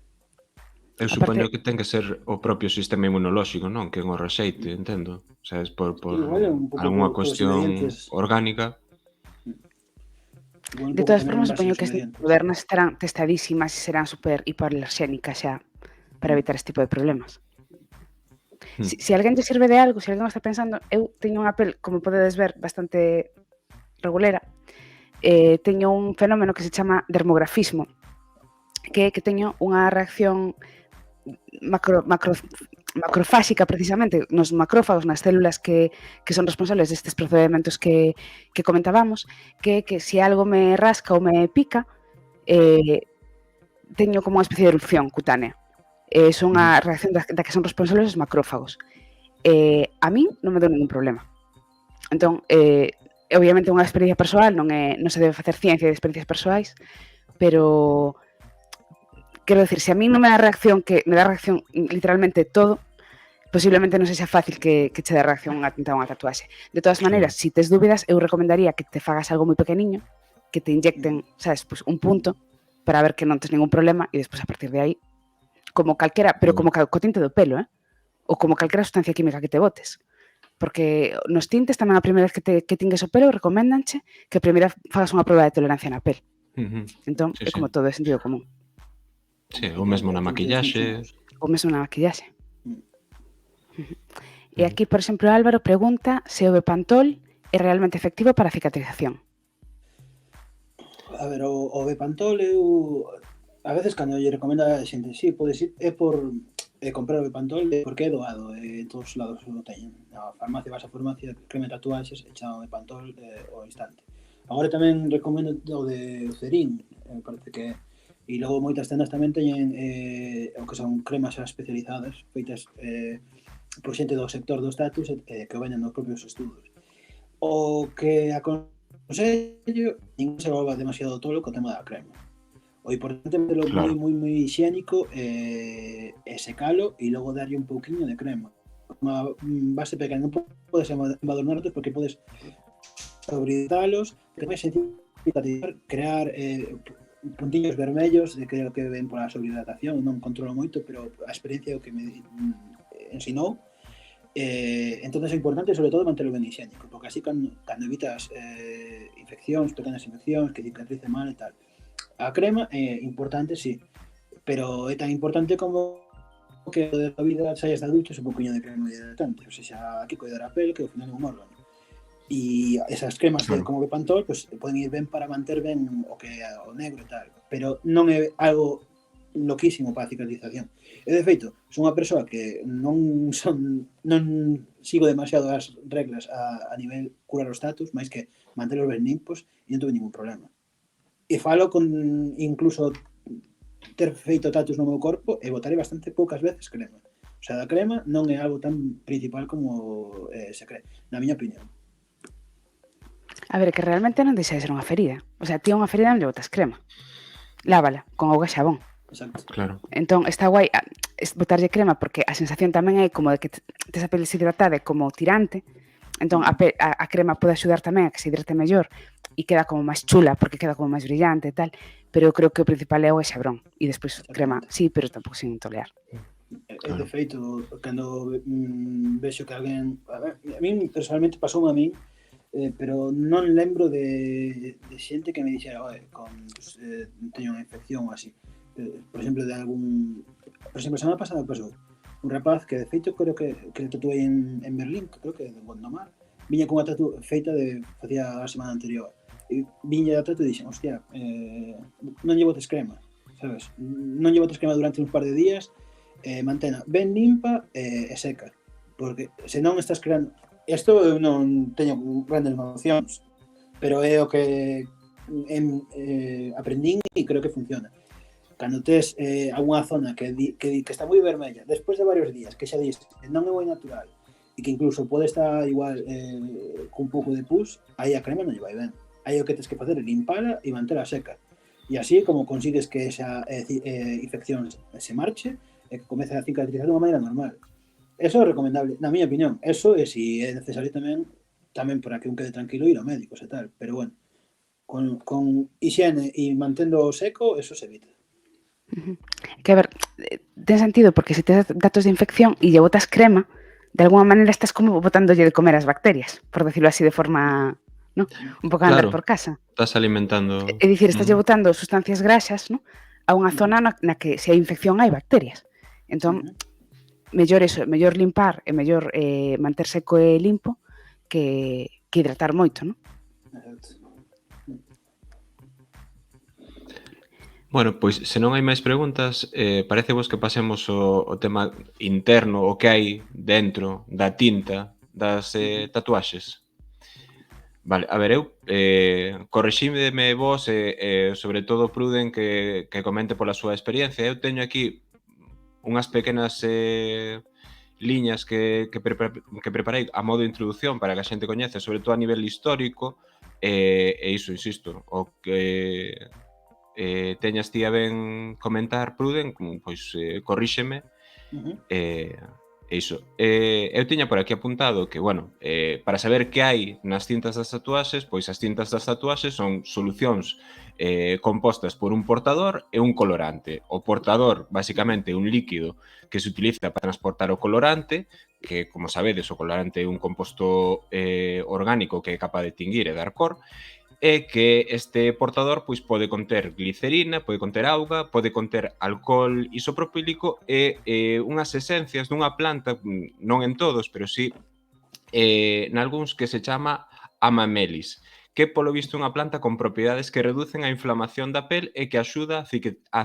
Eu supoño que ten que ser o propio sistema inmunolóxico, non? Que o rexeite, entendo. O sea, es por algunha cuestión orgánica. De todas formas, supoño que estas modernas estarán testadísimas e serán super hipoalerxénicas xa para evitar este tipo de problemas. Se alguén te sirve de algo, se alguén está pensando, eu teño unha pel, como podedes ver, bastante regulera. Teño un fenómeno que se chama dermografismo, que é que teño unha reacción macrofáxica, precisamente, nos macrófagos, nas células que son responsables destes procedementos que comentábamos, que se algo me rasca ou me pica, teño como unha especie de erupción cutánea. Son a reacción da que son responsables os macrófagos. A min non me deu ningún problema. Entón, obviamente unha experiencia persoal, non se debe facer ciencia de experiencias persoais, pero quero decir, se a mí non me dá reacción, que me dá reacción literalmente todo, posiblemente non sexa fácil que che dé reacción unha tinta ou unha tatuaxe. De todas maneiras, se tes dúbidas, eu recomendaría que te fagas algo moi pequeniño, que te inyecten, sabes, pues un punto, para ver que non tes ningún problema, e despois a partir de aí, como calquera, pero como co tinte do pelo, ou como calquera sustancia química que te botes. Porque nos tintes tamén a primeira vez que tingues o pelo recoméndanche que primeiro fagas unha proba de tolerancia na pel. Entón, é como todo, é sentido común. Sí, o mesmo na maquillaxe. E aquí, por exemplo, Álvaro pregunta se o Bepantol é realmente efectivo para a cicatrización. A ver, o Bepantol a veces cando lle recomenda a xente, sí, podes ir, é por comprar o Bepantol porque é doado, en todos os lados o teñen. Na farmacia, vas a farmacia, creme tatuaxes, e chama o Bepantol ao instante. Agora tamén recomendo o de Eucerin, parece que e logo moitas tendas tamén teñen o que son cremas especializadas feitas por xente do sector dos tatus que venden nos propios estudos. O que aconsello, non se volva demasiado tolo co tema da crema. O importante é metelo moi higiénico e secalo e logo darlle un pouquiño de crema. Unha base pequena, non podes embadurnarlos porque podes sobreirritalos, que é máis sencillo crear puntiños vermellos, creo que ven pola sobrehidratación, non controlo moito, pero a experiencia é o que me ensinou, Entón é importante sobre todo manterlo ben higiénico, porque así cando evitas infeccións, pequenas infeccións, que cicatrice mal e tal. A crema é importante, sí, pero é tan importante como que de a vida saias de adultos un poquinho de crema hidratante, ou seja, hai que cuidar a pel, que ao final é un órgano. E esas cremas Claro. como que Pantol pues, poden ir ben para manter ben o negro e tal, pero non é algo loquísimo para a cicatrización. E de feito, son unha persoa que non sigo demasiado as reglas a nivel curar os tatus, máis que mantelos ben limpos e non tuve ningún problema. E falo con incluso ter feito tatus no meu corpo e botarei bastante poucas veces crema. O sea, a crema non é algo tan principal como se cree, na miña opinión. A ver, que realmente non deixa de ser unha ferida. O sea, ti a unha ferida non lle botas crema. Lávala con auga e xabón. Exacto. Claro. Entón, está guai botarlle crema porque a sensación tamén é como de que tes a pele deshidratada como tirante. Entón, a crema pode axudar tamén a que se hidrate mellor e queda como máis chula porque queda como máis brillante e tal. Pero eu creo que o principal é auga e xabrón. E despois crema, sí, pero tampouco sin tolear. De feito, cando vexo que alguén... A mí personalmente pasou a min, pero non lembro de xente que me dixera teño unha infección ou así. Por exemplo, Por exemplo, a semana pasada pasou un rapaz que de feito creo que tatuei en Berlín, creo que de Gondomar, viña con unha tatu feita facía a semana anterior. E viña a tatu e dixen, hostia, non lle botes crema, sabes? Non lle botes crema durante un par de días, mantena ben limpa e seca, porque se non estás creando... Isto eu non teño grandes nocións, pero é o que aprendín e creo que funciona. Cando tes algunha zona que está moi vermella, despois de varios días, que xa dis non é moi natural, e que incluso pode estar igual cun pouco de pus, aí a crema non lle vai ben. Aí o que tens que facer é limpala e mantela seca. E así como consigues que esa infección se marche e que comece a cicatrizar de unha maneira normal. Eso é recomendable, na miña opinión. Eso é se é necesario tamén para que un quede tranquilo ir ao médico e tal. Pero bueno, con higiene e mantendo seco, eso se evita. Que a ver, ten sentido porque se tes datos de infección e lle botas crema, de alguma maneira estás como botándolle de comer as bacterias, por decirlo así de forma, ¿no? Un pouco a andar Claro. por casa. Estás alimentando... É dicir, estás lle botando sustancias graxas, ¿no? A unha zona na que se hai infección hai bacterias. Entón, mellor limpar e mellor manter seco e limpo que hidratar moito, non? Exacto. Bueno, pois, se non hai máis preguntas, parece vos que pasemos o tema interno, o que hai dentro da tinta das tatuaxes. Vale, a ver, eu corrixídeme vos e sobre todo Pruden que comente pola súa experiencia. Eu teño aquí unhas pequenas liñas que preparei a modo de introducción para que a xente coñece, sobre todo a nivel histórico, e iso, insisto, o que teñas ti a ben comentar, Pruden, pois corríxeme, iso. Eu tiña por aquí apuntado que, bueno, para saber que hai nas cintas das tatuaxes, pois as cintas das tatuaxes son solucións compostas por un portador e un colorante. O portador, basicamente, é un líquido que se utiliza para transportar o colorante, que, como sabedes, o colorante é un composto orgánico que é capaz de tinguir e dar cor, é que este portador pois pode conter glicerina, pode conter auga, pode conter alcohol isopropílico e unhas esencias dunha planta, non en todos, pero sí nalgúns, que se chama amamelis, que polo visto é unha planta con propiedades que reducen a inflamación da pel e que axuda a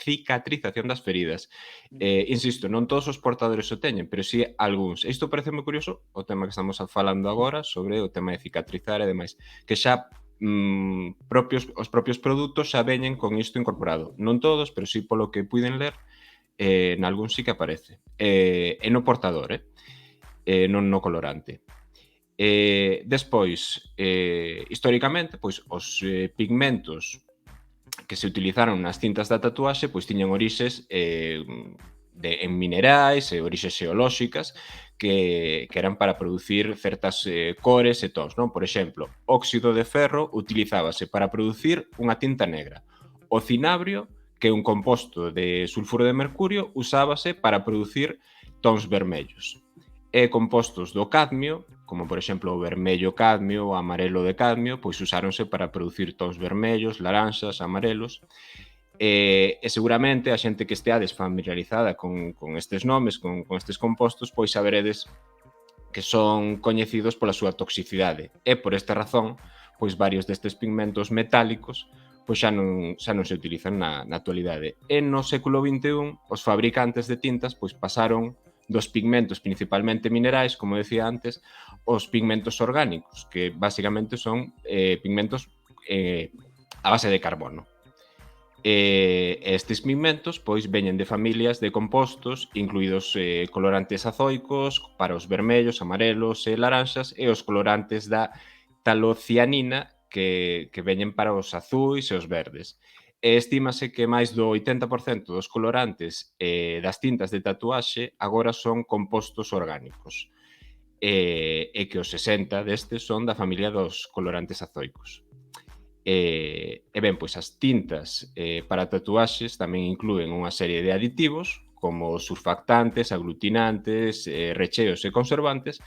cicatrización das feridas. Insisto, non todos os portadores o teñen, pero sí algúns. Isto parece moi curioso, o tema que estamos falando agora, sobre o tema de cicatrizar e demais, que xa os propios produtos xa veñen con isto incorporado. Non todos, pero sí polo que puiden ler, nalgún sí que aparece. E no portador, non no colorante. Despois, históricamente, pois os pigmentos que se utilizaron nas cintas da tatuaxe pois tiñan orixes en minerais e orixes xeolóxicas que eran para producir certas cores e tons, non? Por exemplo, óxido de ferro utilizábase para producir unha tinta negra. O cinabrio, que é un composto de sulfuro de mercurio, usábase para producir tons vermellos. e compostos do cadmio, como por exemplo o vermello cadmio, o amarelo de cadmio, pois usáronse para producir tons vermellos, laranxas, amarelos, e seguramente a xente que esteades familiarizada con estes nomes, con estes compostos, pois saberedes que son coñecidos pola súa toxicidade, e por esta razón, pois varios destes pigmentos metálicos pois xa non se utilizan na actualidade. E no século XXI, os fabricantes de tintas pois pasaron dos pigmentos principalmente minerais, como decía antes, os pigmentos orgánicos, que basicamente son pigmentos a base de carbono. Estes pigmentos pois veñen de familias de compostos incluídos colorantes azoicos para os vermellos, amarelos e laranxas e os colorantes da talocianina que veñen para os azuis e os verdes. Estímase que máis do 80% dos colorantes das tintas de tatuaxe agora son compostos orgánicos e que os 60 destes son da familia dos colorantes azoicos. E ben, pois as tintas para tatuaxes tamén inclúen unha serie de aditivos como surfactantes, aglutinantes, recheos e conservantes.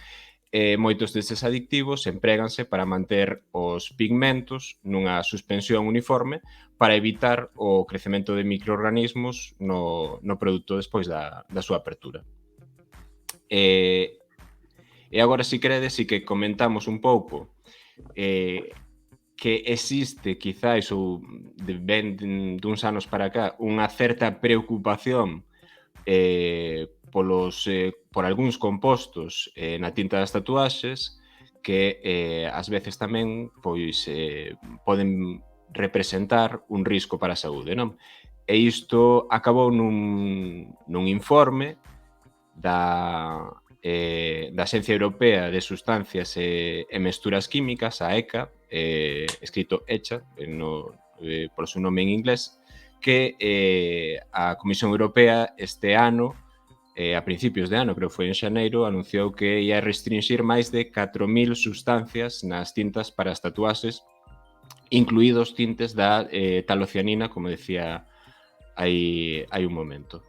Moitos destes aditivos empréganse para manter os pigmentos nunha suspensión uniforme para evitar o crecemento de microorganismos no produto despois da súa apertura. E agora, se queredes, si que comentamos un pouco que existe, quizáis, ou ben duns anos para cá, unha certa preocupación por algúns compostos na tinta das tatuaxes que ás veces tamén pois poden representar un risco para a saúde, non? E isto acabou nun informe da Axencia Europea de Sustancias e Mesturas Químicas, a ECA, escrito ECHA, por seu nome en inglés, que a Comisión Europea este ano, a principios de ano, creo que foi en xaneiro, anunciou que ia restringir máis de 4.000 sustancias nas tintas para as tatuaxes, incluídos tintes da talocianina, como decía hai un momento.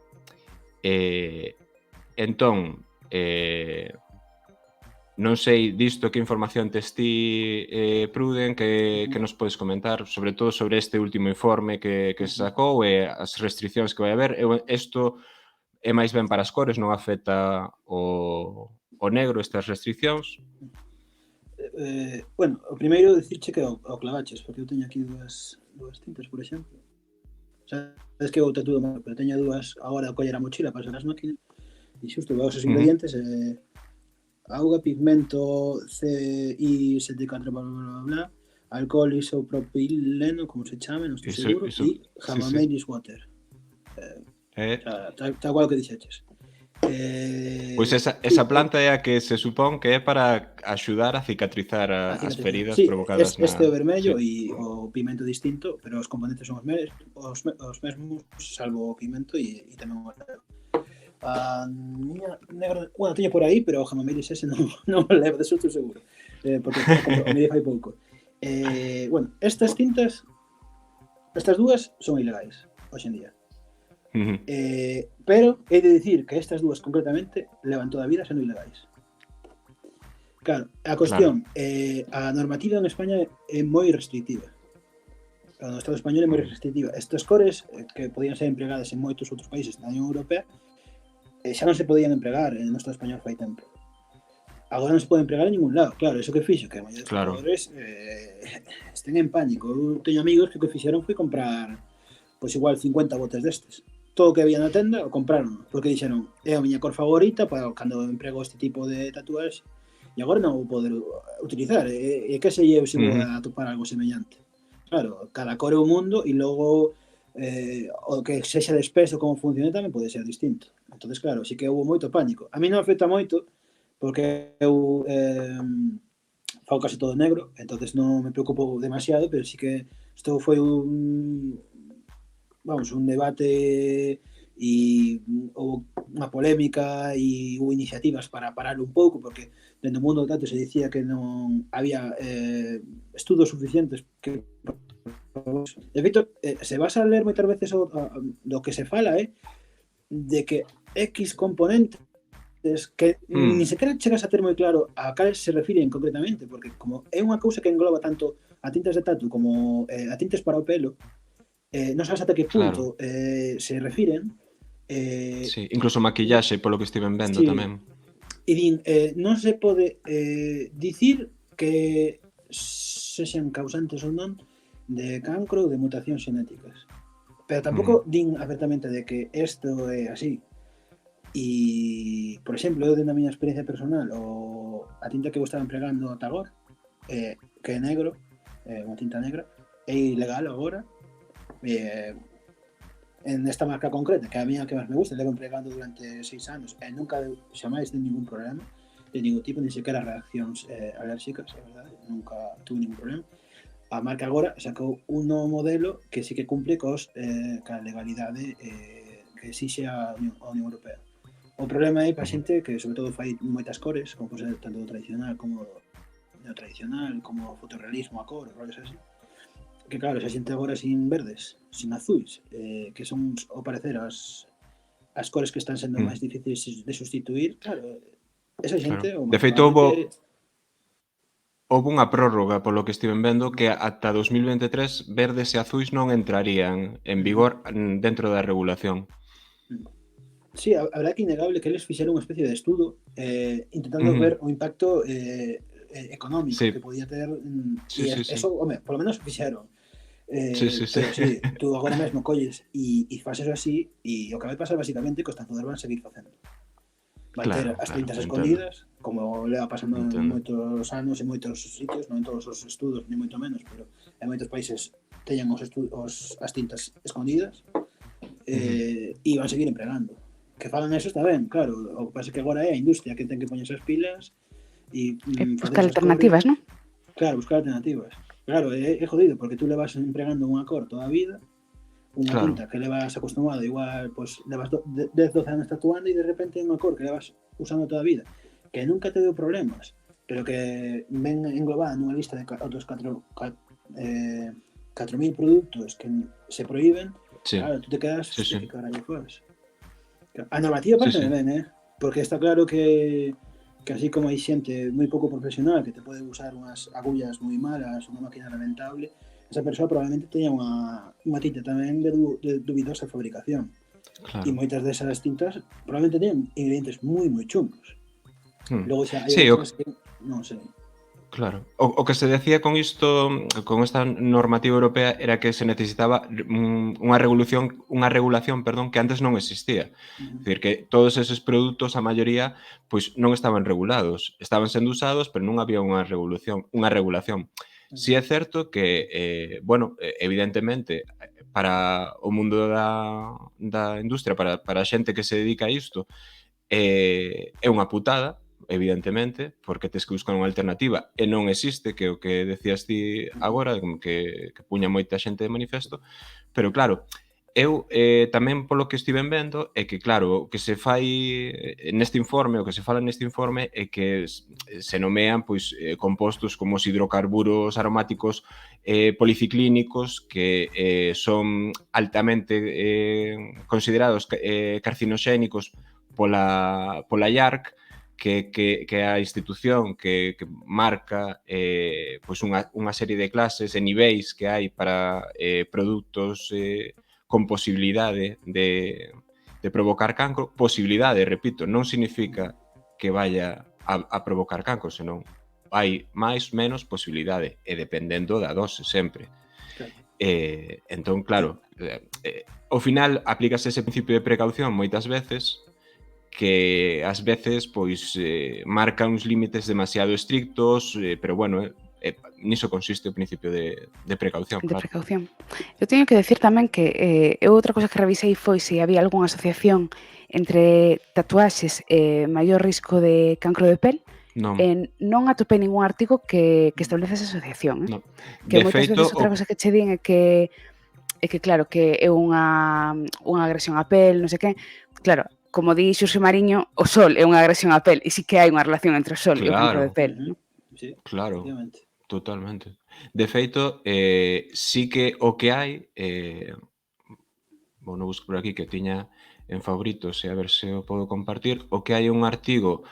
Entón, non sei disto que información tes ti, Pruden, que nos podes comentar, sobre todo sobre este último informe que se sacou e as restriccións que vai haber. Isto é máis ben para as cores, non afecta o negro estas restriccións? Bueno, o primeiro dicirche que o clavaches, porque eu teño aquí dúas tintas, por exemplo. Sabes que eu tatúo mal, pero teño dúas agora a coller a mochila para usar as máquinas e xusto veo os ingredientes auga, pigmento CI74, bla, bla, bla, alcohol isopropileno, como se chame, non estou seguro, e Hamamelis water. Tal cual que dixeches. Pois esa planta é a que se supón que é para axudar a cicatrizar as feridas provocadas na... Este é o vermello e o pigmento distinto, pero os componentes son os mesmos, salvo o pigmento e tamén o a miña negra, bueno, teño por aí, pero o Hamamelis ese non o levo, de susto seguro, porque me fai pouco. Bueno, estas tintas, estas dúas son ilegais hoxe en día. Pero he de dicir que estas dúas concretamente levan toda a vida sendo ilegais. Claro, a cuestión, a normativa en España é moi restrictiva. No Estado español é moi restrictiva. Estas cores que podían ser empregadas en moitos outros países da Unión Europea xa non se podían empregar no Estado español fai tempo. Agora non se pode empregar en ningún lado. Claro, eso que fixo, que a maioría dos tatuadores estén en pánico. Eu teño amigos que o que fixeron foi comprar pois igual 50 botes destes. Todo o que había na tenda o compraron, porque dixeron, é a miña cor favorita para cando emprego este tipo de tatuaxe e agora non vou poder utilizar. E que sei eu se vou a topar algo semellante. Claro, cada cor é un mundo e logo o que sexa de espeso como funcione tamén pode ser distinto. Entonces, claro, sí que houve moito pánico. A mí non afecta moito porque eu fago case todo negro, entonces non me preocupo demasiado, pero sí que isto foi un debate e houve unha polémica e houve iniciativas para parar un pouco, porque dentro do mundo do tatu se dicía que non había estudos suficientes que... De feito, se vas a ler moitas veces do que se fala de que X componente Es que ni sequera chegas a ter moi claro a cales se refiren concretamente, porque como é unha cousa que engloba tanto a tintas de tatu como a tintes para o pelo, non sabes ata que Claro, punto se refiren. sí. Incluso maquillaxe, polo que estiven vendo Sí, tamén. e din, non se pode dicir que sexan causantes ou non de cancro ou de mutacións xenéticas. Pero tampouco din abertamente de que isto é así. E, por exemplo, eu dentro da miña experiencia personal, a tinta que eu estaba empregando ata agora, que é negro, unha tinta negra, é ilegal agora, en esta marca concreta, que é a miña que máis me gusta, levo empregando durante 6 anos e nunca xamais de ningún problema, de ningún tipo, ni sequera reaccións alérxicas, é verdade, nunca tuve ningún problema. A marca agora sacou un novo modelo que sí que cumple ca legalidade que exixe a Unión Europea. O problema é para xente que sobre todo fai moitas cores, como pode ser tanto o tradicional como o tradicional, como o fotorrealismo a cor, roles así. Que claro, esa xente agora sin verdes, sin azuis, que son ao parecer as cores que están sendo máis difíciles de sustituir, claro, esa xente, Claro. ou De feito, probablemente... houve unha prórroga, polo que estiven vendo, que ata 2023 verdes e azuis non entrarían en vigor dentro da regulación. Sí, a verdade que é innegable que eles fixeron unha especie de estudo intentando ver o impacto económico Sí. que podía ter Sí, sí, sí. eso, home, polo menos fixeron. Sí, sí, sí. Pero sí, tú agora mesmo colles e fas eso así e o que vai pasar basicamente que os tatuadores van seguir facendo. Vai ter as tintas escondidas, como leva pasando en moitos anos en moitos sitios, non en todos os estudos, ni moito menos, pero en moitos países teñen as tintas escondidas e van seguir empregando. Que falan eso está ben, claro, o que pasa é que agora é a industria que ten que poñer esas pilas e buscar alternativas, non? Claro, buscar alternativas. Claro, é jodido, porque tú levas empregando unha cor toda a vida, unha tinta que levas acostumado, igual, pues levas 10-12 anos tatuando e de repente unha cor que levas usando toda a vida, que nunca te deu problemas, pero que ven englobada nunha lista de outros 4.000 produtos que se prohíben, claro, tú te quedas, hostia, que carallo faz? A normativa parece ben, porque está claro que así como hai xente moi pouco profesional que te pode usar unhas agullas moi malas, unha máquina lamentable, esa persoa probablemente teña unha tinta tamén de dubidosa fabricación. Claro. E moitas desas tintas probablemente teñan ingredientes moi chungos. Logo xa hai outras que non sei. Claro. O que se decía con isto, con esta normativa europea, era que se necesitaba unha regulación, que antes non existía. É dicir, que todos eses produtos, a maioría, pois non estaban regulados. Estaban sendo usados, pero non había unha regulación. Si é certo que, bueno, evidentemente, para o mundo da industria, para a xente que se dedica a isto, é unha putada, evidentemente, porque tes que buscar unha alternativa e non existe, que é o que decías ti agora, que puña moita xente de manifesto, pero claro, eu tamén polo que estiven vendo é que, claro, o que se fai neste informe, o que se fala neste informe é que se nomean pois compostos como os hidrocarburos aromáticos policiclínicos que son altamente considerados carcinogénicos pola IARC, que é a institución que marca pois unha serie de clases e niveis que hai para produtos con posibilidade de provocar cancro. Posibilidade, repito, non significa que vaya a provocar cancro, senón hai máis, menos posibilidade e dependendo da dose sempre. Entón, claro, ao final aplícase ese principio de precaución moitas veces que ás veces pois marca uns límites demasiado estrictos, pero bueno, niso consiste o principio de precaución, De claro. precaución. Eu teño que decir tamén que outra cosa que revisei foi se había algunha asociación entre tatuaxes e maior risco de cancro de pel. Non atopei ningún artigo que establece esa asociación. No. Que moitas veces outra cosa que che din é que claro, que é unha agresión á pel, non sei que. Claro, como di Xurxo Mariño, o sol é unha agresión á pel, e sí que hai unha relación entre o sol e o cancro de pel. Sí, claro, totalmente. De feito, sí que o que hai, vou non busco por aquí, que tiña en favoritos e a ver se o podo compartir, o que hai un artigo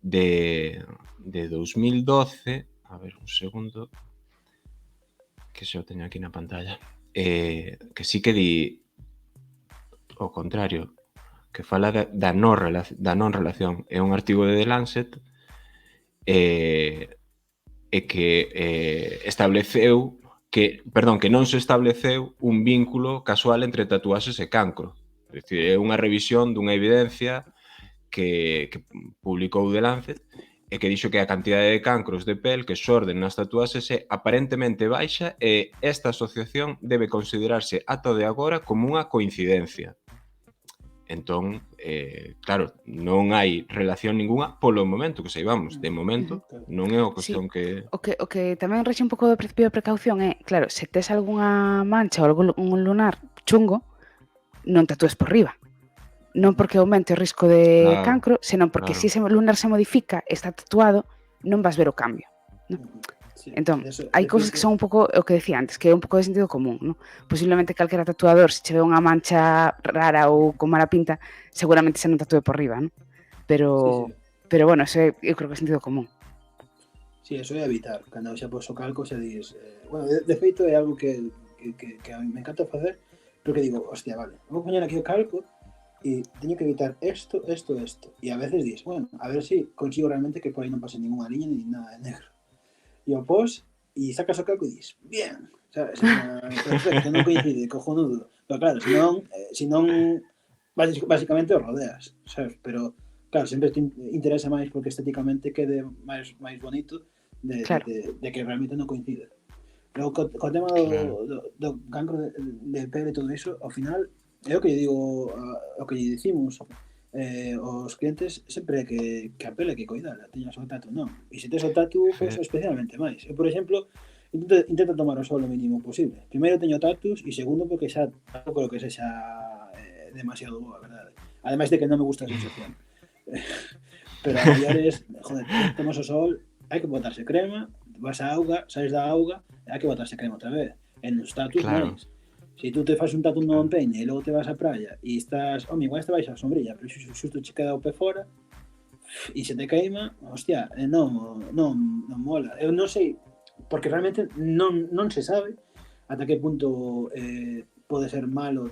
de 2012, a ver, un segundo, que xa o teño aquí na pantalla, que sí que di o contrario, que fala da non relación. É un artigo de The Lancet e que estableceu que non se estableceu un vínculo casual entre tatuaxes e cancro. É dicir, é unha revisión dunha evidencia que publicou The Lancet e que dixo que a cantidade de cancros de pel que xorden nas tatuaxes é aparentemente baixa e esta asociación debe considerarse ata o de agora como unha coincidencia. Entón, claro, non hai relación ninguna polo momento que saibamos. De momento, non é unha cuestión que... O que tamén rexe un pouco do principio de precaución é, claro, se tes algunha mancha ou un lunar chungo, non tatúes por riba. Non porque aumente o risco de cancro, senón porque se ese lunar se modifica, está tatuado, non vas ver o cambio. ¿No? Sí, entón, hai cousas que son un pouco o que decía antes, que é un pouco de sentido común, ¿no? Posiblemente calquera tatuador, se che ve unha mancha rara ou con mala pinta, seguramente se non tatúe por riba, ¿no? Pero bueno, eso eu creo que é sentido común. Sí, eso é evitar. Cando xa pos o calco xa dis... bueno, de feito é algo que a mí me encanta facer, pero que digo, hostia, vale, vou poñer aquí o calco e teño que evitar esto. E a veces dis, bueno, a ver si consigo realmente que por aí non pase ninguna liña ni nada de negro. E o pos, e sacas o calco e dis, bien, sabes? Perfecto, non coincide, cojonudo. Pero claro, se non básicamente o rodeas, sabes? Pero claro, sempre te interesa máis porque estéticamente quede máis bonito de que realmente non coincide. Pero co tema do cancro de pele e todo iso, ao final, é o que lle digo, o que lle dicimos os clientes sempre é que a pele que coidala, teñas o tatu, non. E se tes o tatu, pois especialmente máis. Eu, por exemplo, intento tomar o sol o mínimo posible. Primeiro teño tatus e segundo porque xa tampouco creo que sexa demasiado boa, verdade. Ademais de que non me gusta a sensación. Pero a mellores, joder, tomas o sol, hai que botarse crema, vas á auga, sales da auga, hai que botarse crema outra vez. En os tatus máis. Se tú te fas un tatu no empeñe e logo te vas á praia e estás, igual te vais á sombrilla, pero xusto che queda o pé fora e se te queima, hostia, non mola. Eu non sei, porque realmente non se sabe ata que punto pode ser malo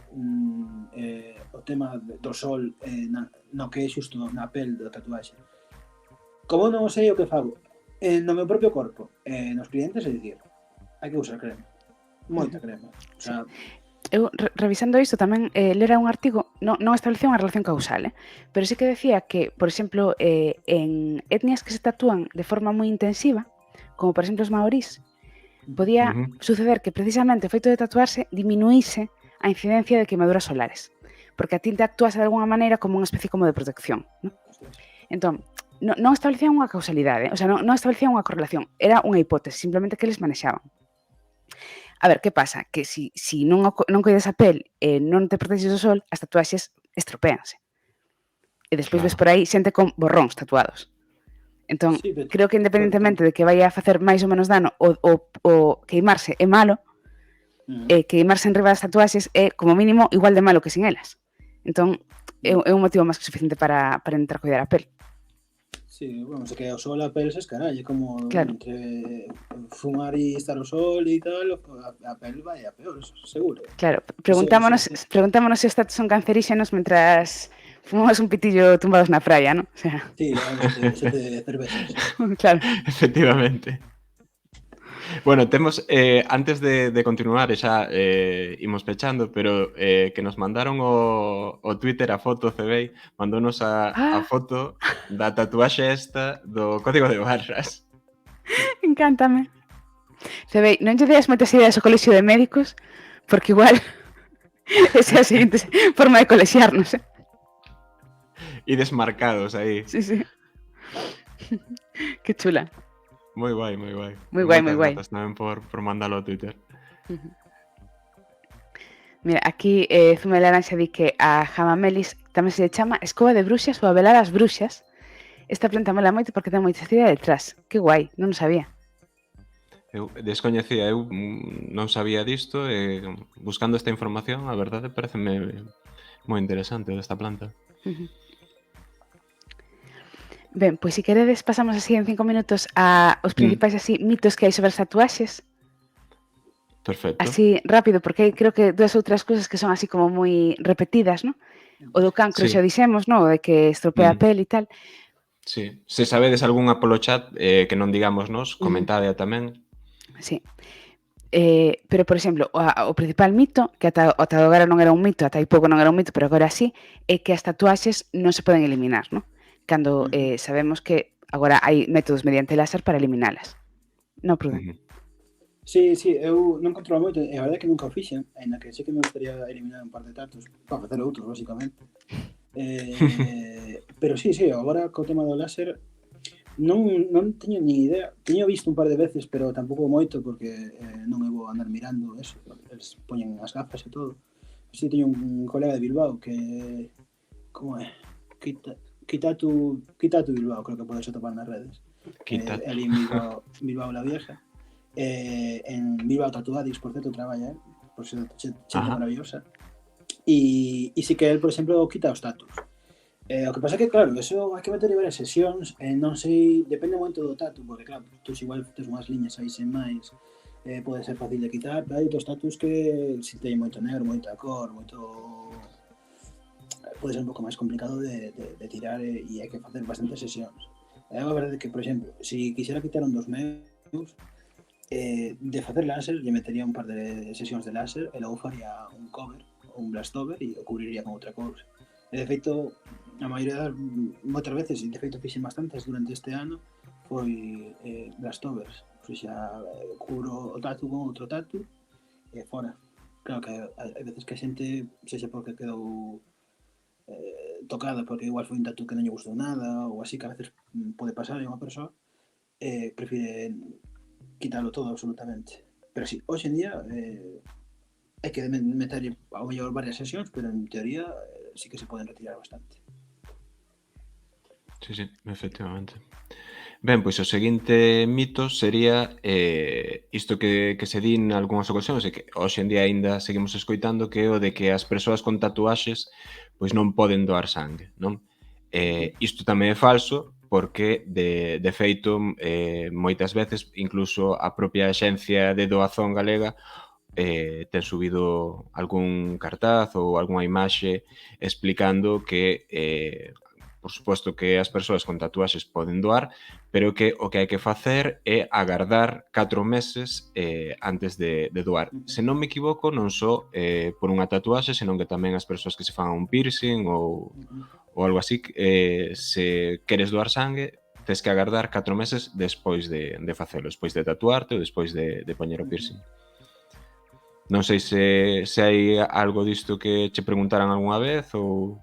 o tema do sol no que é xusto na pel da tatuaxe. Como non sei o que fago no meu propio corpo, nos clientes, é dicir, hai que usar crema, moita crema. O sea, eu, revisando isto, tamén lera un artigo, non establecía unha relación causal, pero sí que decía que, por exemplo, en etnias que se tatúan de forma moi intensiva, como por exemplo os maorís, podía suceder que precisamente o feito de tatuarse diminuíse a incidencia de queimaduras solares, porque a tinta actuase de alguna maneira como unha especie como de protección, ¿no? Entón, non establecían unha causalidade, o sea, non establecían unha correlación, era unha hipótese, simplemente que eles manexaban. A ver, que pasa? Que si non coides a pel e non te protexes do sol, as tatuaxes estropéanse. E despois ves por aí xente con borróns tatuados. Entón, creo que independentemente de que vai a facer máis ou menos dano o queimarse é malo, queimarse en riba das tatuaxes é, como mínimo, igual de malo que sin elas. Entón, é un motivo máis que suficiente para intentar cuidar a pel. Sí, bueno, se que o sol a pel se escaralle, como entre fumar e estar ao sol e tal, a pel vai a peor, seguro. Claro, preguntámonos se os tatus son canceríxenos mentras fumamos un pitillo tumbados na praia, ¿no? O sea... Sí, realmente, de cervezas. Claro. Efectivamente. Bueno, temos, antes de continuar, xa imos pechando, pero que nos mandaron o Twitter a foto, Cebei, mandounos a foto da tatuaxe esta do código de barras. Encántame. Cebei, non lle deas moitas ideas ao colexio de médicos, porque igual esa é a seguinte forma de colexiarnos, E desmarcados aí. Sí. Que chula. Moi guai. Moi guai. Moitas grazas tamén por mandalo ao Twitter. Mira, aquí Zume de Laranxa di que a Jamamelis tamén se chama escoba de bruxas ou a velar as bruxas. Esta planta mola moito porque ten moita cida detrás. Que guai, non o sabía. Eu descoñecía, eu non sabía disto e buscando esta información, a verdade, pareceme Moi interesante desta planta. Ben, pois se queredes pasamos así en 5 minutos aos principais así mitos que hai sobre as tatuaxes. Perfecto. Así rápido, porque hai creo que 2 ou 3 cousas que son así como moi repetidas, ¿no? O do cancro Sí. xa o dixemos, ¿no? O de que estropea a pel e tal. Sí. Se sabedes algunha polo chat que non digamos nós, comentádea tamén. Sí. Pero, por exemplo, o principal mito, que ata agora non era un mito, ata hai pouco non era un mito, pero agora sí, é que as tatuaxes non se poden eliminar, ¿no? Cando sabemos que agora hai métodos mediante láser para eliminalas. Non, Pruden? Sí, eu non controlo moito, e a verdade é que nunca o fixen, aínda que sí que me gustaría eliminar un par de tatus para facer outros, basicamente. Pero sí, agora co tema do láser non teño ni idea. Teño visto un par de veces, pero tampouco moito, porque non me vou andar mirando eso. Eles poñen as gafas e todo. Sí, teño un colega de Bilbao que... Como é? Quitatu Bilbao, creo que podes atopar nas redes. Ali en Bilbao la Vieja. En Bilbao Tatuadis, por certo, traballa, por ser xente maravillosa. E sí que el, por exemplo, quita os tatus. O que pasa é que, claro, eso hai que meter varias sesións, non sei, depende moito do tatu, porque, claro, tú igual tes unhas liñas aí sen máis, pode ser fácil de quitar, pero hai outros tatus que si teñen moito negro, moita cor, moito... pode ser un pouco máis complicado de tirar e hai que facer bastantes sesións. A verdade é que, por exemplo, se quixera quitar un dos meus, de facer láser, lle metería un par de sesións de láser e logo faría un cover, un blastover e o cubriría con outra cousa. De feito, a maioría moitas veces, e de feito fixen bastantes durante este ano, foi blastovers. Xa cubro o tatu con outro tatu e fora. Claro que hai veces que a xente, sexa porque quedou tocada, porque igual foi un tatu que non lle gustou nada, ou así, que a veces pode pasar a unha persoa, prefire quitarlo todo absolutamente. Pero sí, hoxe en día hai que meter ao mellor varias sesións, pero en teoría sí que se poden retirar bastante. Sí, efectivamente. Ben, pois o seguinte mito sería isto que se di en algunhas ocasións e que hoxe en día aínda seguimos escoitando, que é o de que as persoas con tatuaxes pois non poden doar sangue, non? Isto tamén é falso, porque de feito moitas veces incluso a propia Axencia de Doazón Galega ten subido algún cartaz ou algunha imaxe explicando que por suposto que as persoas con tatuaxes poden doar, pero que o que hai que facer é agardar 4 meses antes de doar. Se non me equivoco, non só por unha tatuaxe, senón que tamén as persoas que se fan un piercing ou algo así, se queres doar sangue, tes que agardar 4 meses despois de facelo, despois de tatuarte ou despois de poñer o piercing. Non sei se hai algo disto que che preguntaran algunha vez ou...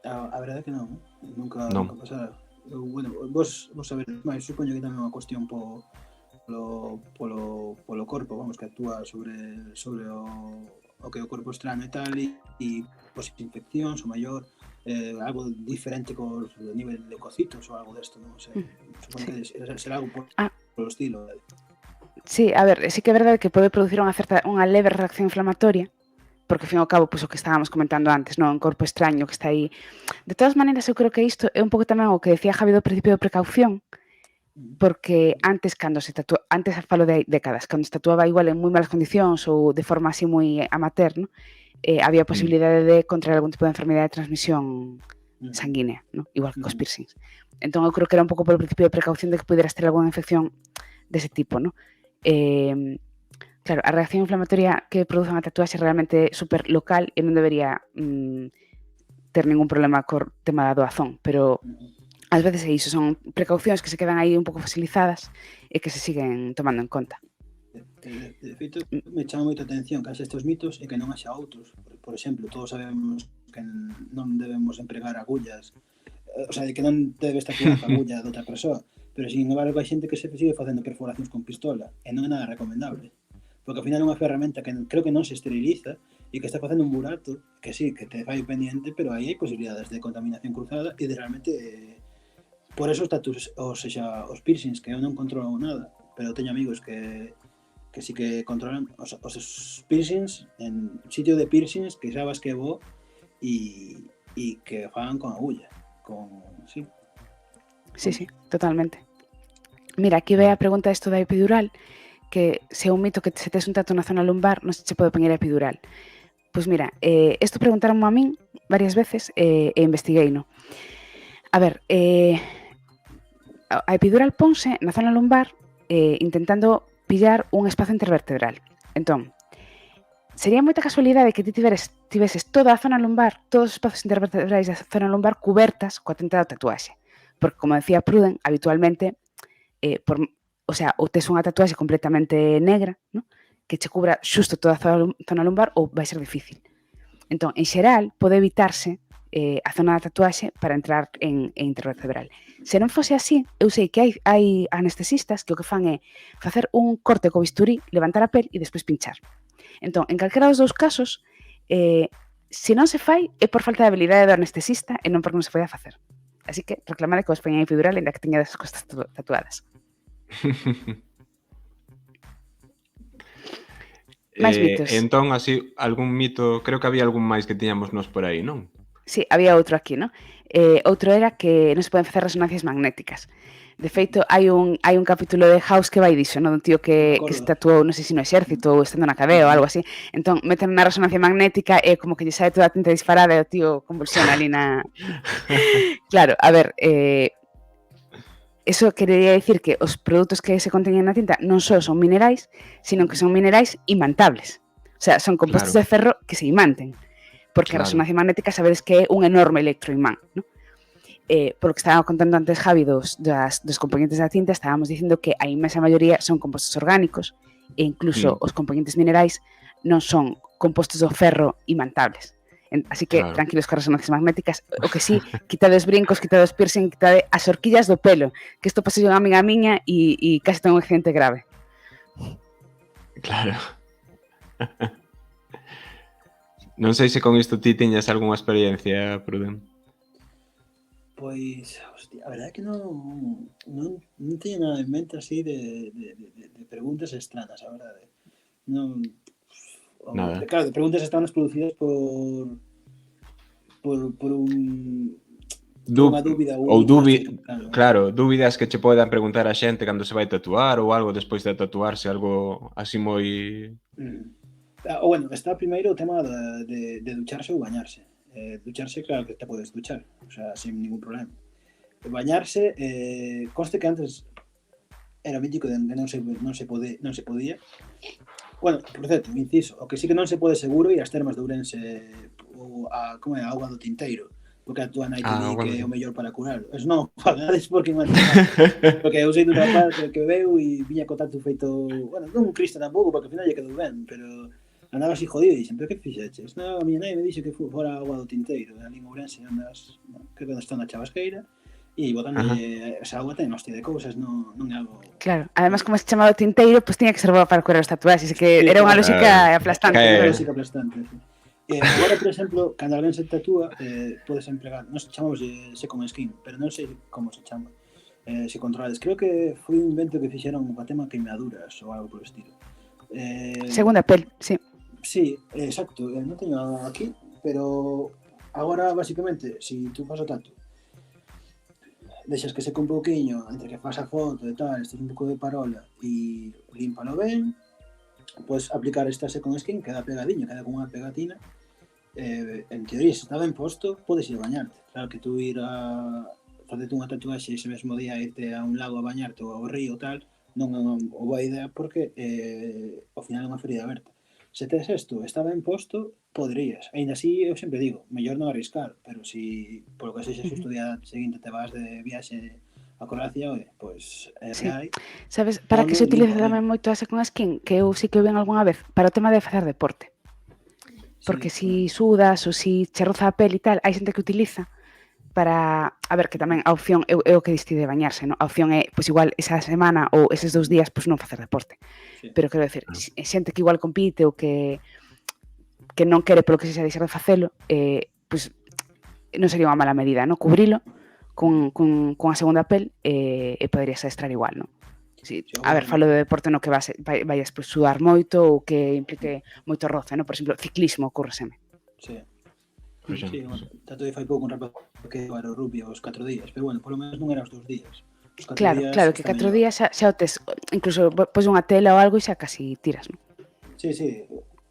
A verdade é que non, nunca pasara. Bueno, vos sabedes máis, supoño que tamén é unha cuestión polo corpo, vamos, que actúa sobre o que o corpo estrana e tal, e pues, infeccións, o maior, algo diferente co nivel de leucocitos ou algo desto, non sei. Supoño que será algo polo estilo. Sí, a ver, sí que é verdade que pode producir unha leve reacción inflamatoria, porque, ao fin e ao cabo, pois, o que estábamos comentando antes, non? Un corpo extraño que está aí. De todas maneiras, eu creo que isto é un pouco tamén o que decía Javi do principio de precaución, porque antes, antes falo de décadas, cando se tatuaba igual en moi malas condicións ou de forma así moi amateur, non? Había posibilidade de contraer algún tipo de enfermidade de transmisión sanguínea, non? Igual que cos piercings. Entón, eu creo que era un pouco polo principio de precaución de que puderas ter algunha infección dese tipo, non? Claro, a reacción inflamatoria que produce unha tatuaxe realmente é super local e non debería ter ningún problema co tema da doazón, pero ás veces é iso, son precaucións que se quedan aí un pouco facilitadas e que se siguen tomando en conta. De feito, me chama moita atención que haxa estes mitos e que non haxa outros. Por exemplo, todos sabemos que non debemos empregar agullas, o sea, que non debes tatuar a agulla de outra persoa, pero sin embargo hai xente que se sigue facendo perforacións con pistola e non é nada recomendable. Porque ao final é unha ferramenta que creo que non se esteriliza e que está facendo un burato que sí, que te fai pendiente, pero aí hai posibilidades de contaminación cruzada e de realmente por eso os tatus, os piercings, que eu non controlo nada, pero teño amigos que sí que controlan os piercings en sitio de piercings que sabes que é bo e que fagan con agulla, sí. Sí, totalmente. Mira, aquí ve a pregunta isto da epidural, que se é un mito que se tes un tatu na zona lumbar non se che pode poñer epidural. Pois mira, isto preguntaronme a min varias veces e investigueino. A ver, a epidural ponse na zona lumbar intentando pillar un espazo intervertebral. Entón, sería moita casualidade que ti tiveses toda a zona lumbar, todos os espazos intervertebrais da zona lumbar cubertas coa tinta da tatuaxe. Porque, como decía Pruden, habitualmente, ou tes unha tatuaxe completamente negra, ¿no?, que che cubra xusto toda a zona lumbar ou vai ser difícil. Entón, en xeral, pode evitarse a zona da tatuaxe para entrar en intervertebral. Se non fose así, eu sei que hai anestesistas que o que fan é facer un corte co bisturí, levantar a pel e despois pinchar. Entón, en calquera dos dous casos, se non se fai é por falta de habilidade do anestesista e non porque non se poida facer. Así que reclamade que vos poñan epidural ainda que teñades as costas tatuadas. Máis mitos. Entón, así, algún mito, creo que había algún máis que tiñamos nós por aí, non? Sí, había outro aquí, non? Outro era que non se poden facer resonancias magnéticas. De feito, hai un capítulo de House que vai diso, non? Un tío que se tatuou, non sei se no exército ou estando na cadea ou algo así. Entón, meten na resonancia magnética e como que lle sae toda a tinta disparada e o tío convulsiona ali na... Claro, a ver, eso querería dicir que os produtos que se conteñen na tinta non só son minerais, sino que son minerais imantables. O sea, son compostos de ferro que se imanten. Porque a resonancia magnética sabedes que é un enorme electroimán, ¿no? Polo que estaba contando antes Javi dos componentes da tinta, estábamos dicindo que a inmensa maioría son compostos orgánicos e incluso os componentes minerais non son compostos do ferro imantables. Así que tranquilos con as resonancias magnéticas. O que sí, quitades brincos, quitades piercing, quitade as horquillas do pelo, que isto pasou unha amiga miña e casi ten un accidente grave. Claro. Non sei se con isto ti tiñas algunha experiencia, Pruden. Pois, hostia, a verdade é que non teño nada en mente así de preguntas extranas, a verdade. Non... Nada. Claro, de preguntas extranas producidas por unha dúbida ou claro, dúbidas que che podan preguntar a xente cando se vai tatuar ou algo despois de tatuarse, algo así moi... Bueno, está primeiro o tema de ducharse ou bañarse. Ducharse, claro que te podes duchar, o sea, sin ningún problema. Bañarse, conste que antes era mítico de que non se podía. Bueno, por certo, me inciso, o que sí que non se pode seguro e as termas de Ourense ou a auga do Tinteiro, porque a túa nai te di que é o mellor para curarlo. Es non, pagades porque porque eu sei dun rapaz que veu e viña co tatu feito, bueno, non un Cristo tampouco, porque ao final lle quedou ben, pero andaba así jodido e dixen, pero que fixeches? Non, a miña nai me dixo que fora a auga do Tinteiro, ali en Ourense andas, que cando está na Chavasqueira, e botanlle esa agua ten hostia de cousas, non é algo... Claro, además como se chamaba tinteiro, pues tiña que ser boa para curar os tatuaxes, que era unha lógica aplastante. Era unha lógica aplastante, sí. Agora, por exemplo, cando alguén se tatúa, podes emplegar, nos chamamos Second Skin, pero non sei como se chama, se controlades. Creo que foi un invento que fixeron co tema queimaduras ou algo por estilo. Segunda pel, sí. Sí, exacto, non teño aquí, pero agora, basicamente, si tú fas o tatu, deixas que seque un pouquiño, entre que fas a foto e tal, estes un pouco de parola e límpalo ben, podes aplicar esta Second Skin, queda pegadiño, queda con unha pegatina, en teoría, se está ben posto, podes ir a bañarte. Claro que tú ir a facerte unha tatuaxe ese mesmo día, irte a un lago a bañarte ou ao río tal, non é unha boa idea porque ao final é unha ferida aberta. Se tes isto, está ben posto, poderías. Ainda así, eu sempre digo, mellor non arriscar, pero si polo que sexa xusto o día seguinte te vas de viaxe a Croacia, pois sí. Sabes, para que se utiliza tamén moito a Second Skin, que eu sí que o ven algunha vez, para o tema de facer deporte. Porque si sudas ou si che roza a pel e tal, hai xente que utiliza para, a ver, que tamén a opción é o que diste de bañarse, non? A opción é, pois igual, esa semana ou eses 2 días, pois non facer deporte. Sí. Pero quero decir, xente que igual compite ou que non quere polo que se deixar de facelo, pois non sería unha mala medida, non? Cubrilo con a segunda pel e poderías estar igual, non? Sí, a ver, falo de deporte no que vayas pois sudar moito ou que implique moito roce, non? Por exemplo, ciclismo, ocurreseme. Sí. por Sí, exemplo. bueno, tanto fai pouco un rapaz que era o rugby aos 4 días, pero bueno, polo menos non era os 2 días. Os 4 Claro, días claro, que está 4 mellor. días xa o tes, incluso pois unha tela ou algo e xa casi tiras, non? Sí,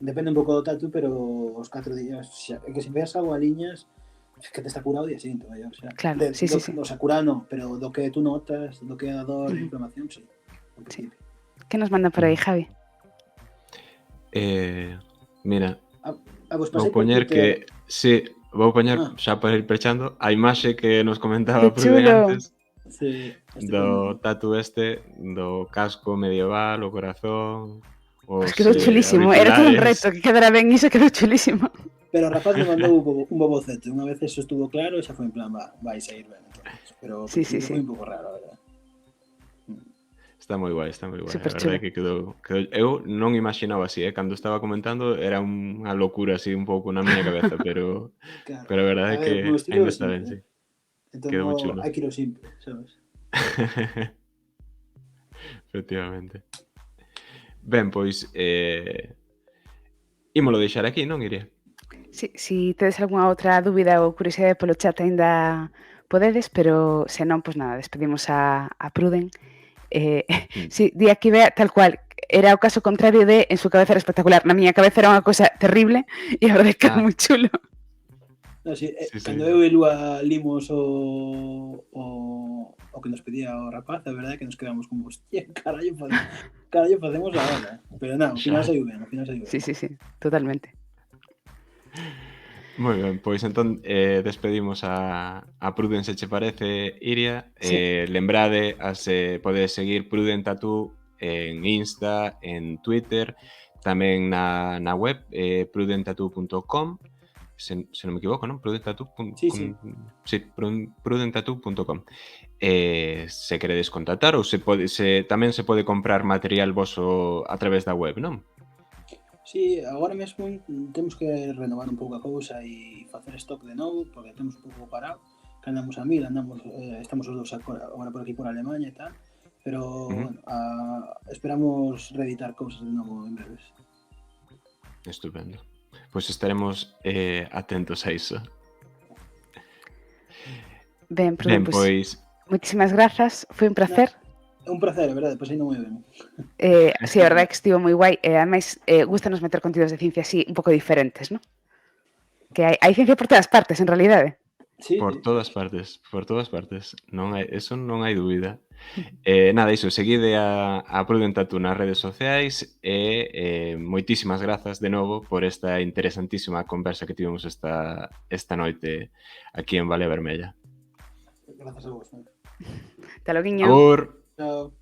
depende un pouco do tatu, pero os 4 días, xa, é que se veas algo a liñas, es que te está curado o día seguinte, mellor, xa. Claro, De, sí. o sea, curado non, pero do que tú notas, do que é a dor, a Ujú. inflamación, sí, en Sí. principio. Que nos mandan por aí, Javi? Mira, Vos vou pasei por poñer Twitter. que, sí, vou poñer Ah, xa para ir pechando a imaxe que nos comentaba Que Pruden chulo. antes sí, este foi moi do bon. tatu do casco medieval, o corazón, Pois os quedou chulísimo. Era todo un reto auriculares. que quedara ben iso, quedou chulísimo. Pero o rapaz me mandou un bo boceto. Unha vez eso estuvo claro, xa foi en plan, vai sair ben. Entonces. Pero ao Sí. principio foi un pouco raro, a verdade. Está moi guai. A Super verdade chulo. é que quedou... Eu non imaginaba así, cando estaba comentando era unha locura así un pouco na miña cabeza, pero Claro. a verdade A é ver, que o meu estilo ainda é está ben, simple, sí. Entón Quedou moi chulo. hai que ir ao simple, sabes? Efectivamente. Ben, pois, ímolo deixar aquí, non, Iria? Si tedes algunha outra dúbida ou curiosidade polo chat aínda podedes, pero se non, pois nada, despedimos a Pruden. Si, di aquí vea tal cual, era o caso contrario de en su cabeza era espectacular. Na miña cabeza era unha cosa terrible e a verdade é que é moi chulo. No, sí, Sí. cando eu e Lua limos o que nos pedía o rapaz, a verdade é que nos quedamos como, hostia, carallo facemos agora. Pero non, ao final saiu ben, Sí, totalmente. Moi ben, pois entón despedimos a Pruden, se che parece, Iria. Sí. Lembrade, podedes seguir Pruden Tattoo en Insta, en Twitter, tamén na web prudentattoo.com, se non me equivoco, non? Prudentattoo.com. Sí. Prudentattoo.com. Se queredes contactar ou tamén se pode comprar material voso a través da web, non? Sí, agora mesmo temos que renovar un pouco a cousa e facer stock de novo, porque temos un pouco parado, que andamos a mil, estamos os dous agora por aquí por Alemania e tal, pero bueno, esperamos reeditar cousas de novo en breves. Estupendo. Pois estaremos atentos a iso. Ben, Pruden, pois... moitísimas grazas, foi un placer. É un placer, a verdade, pasei non moi ben. Sí, a verdade é que estivo moi guai, e ademais gustanos meter contidos de ciencia así un pouco diferentes, non? Que hai ciencia por todas partes, en realidade. Sí. Por todas partes. Eso non hai dúbida. Nada, iso, seguide a Pruden Tattoo nas redes sociais e moitísimas grazas de novo por esta interesantísima conversa que tivemos esta noite aquí en Valea Vermella. Grazas a vos. Hasta loguiño. Agur! Chao.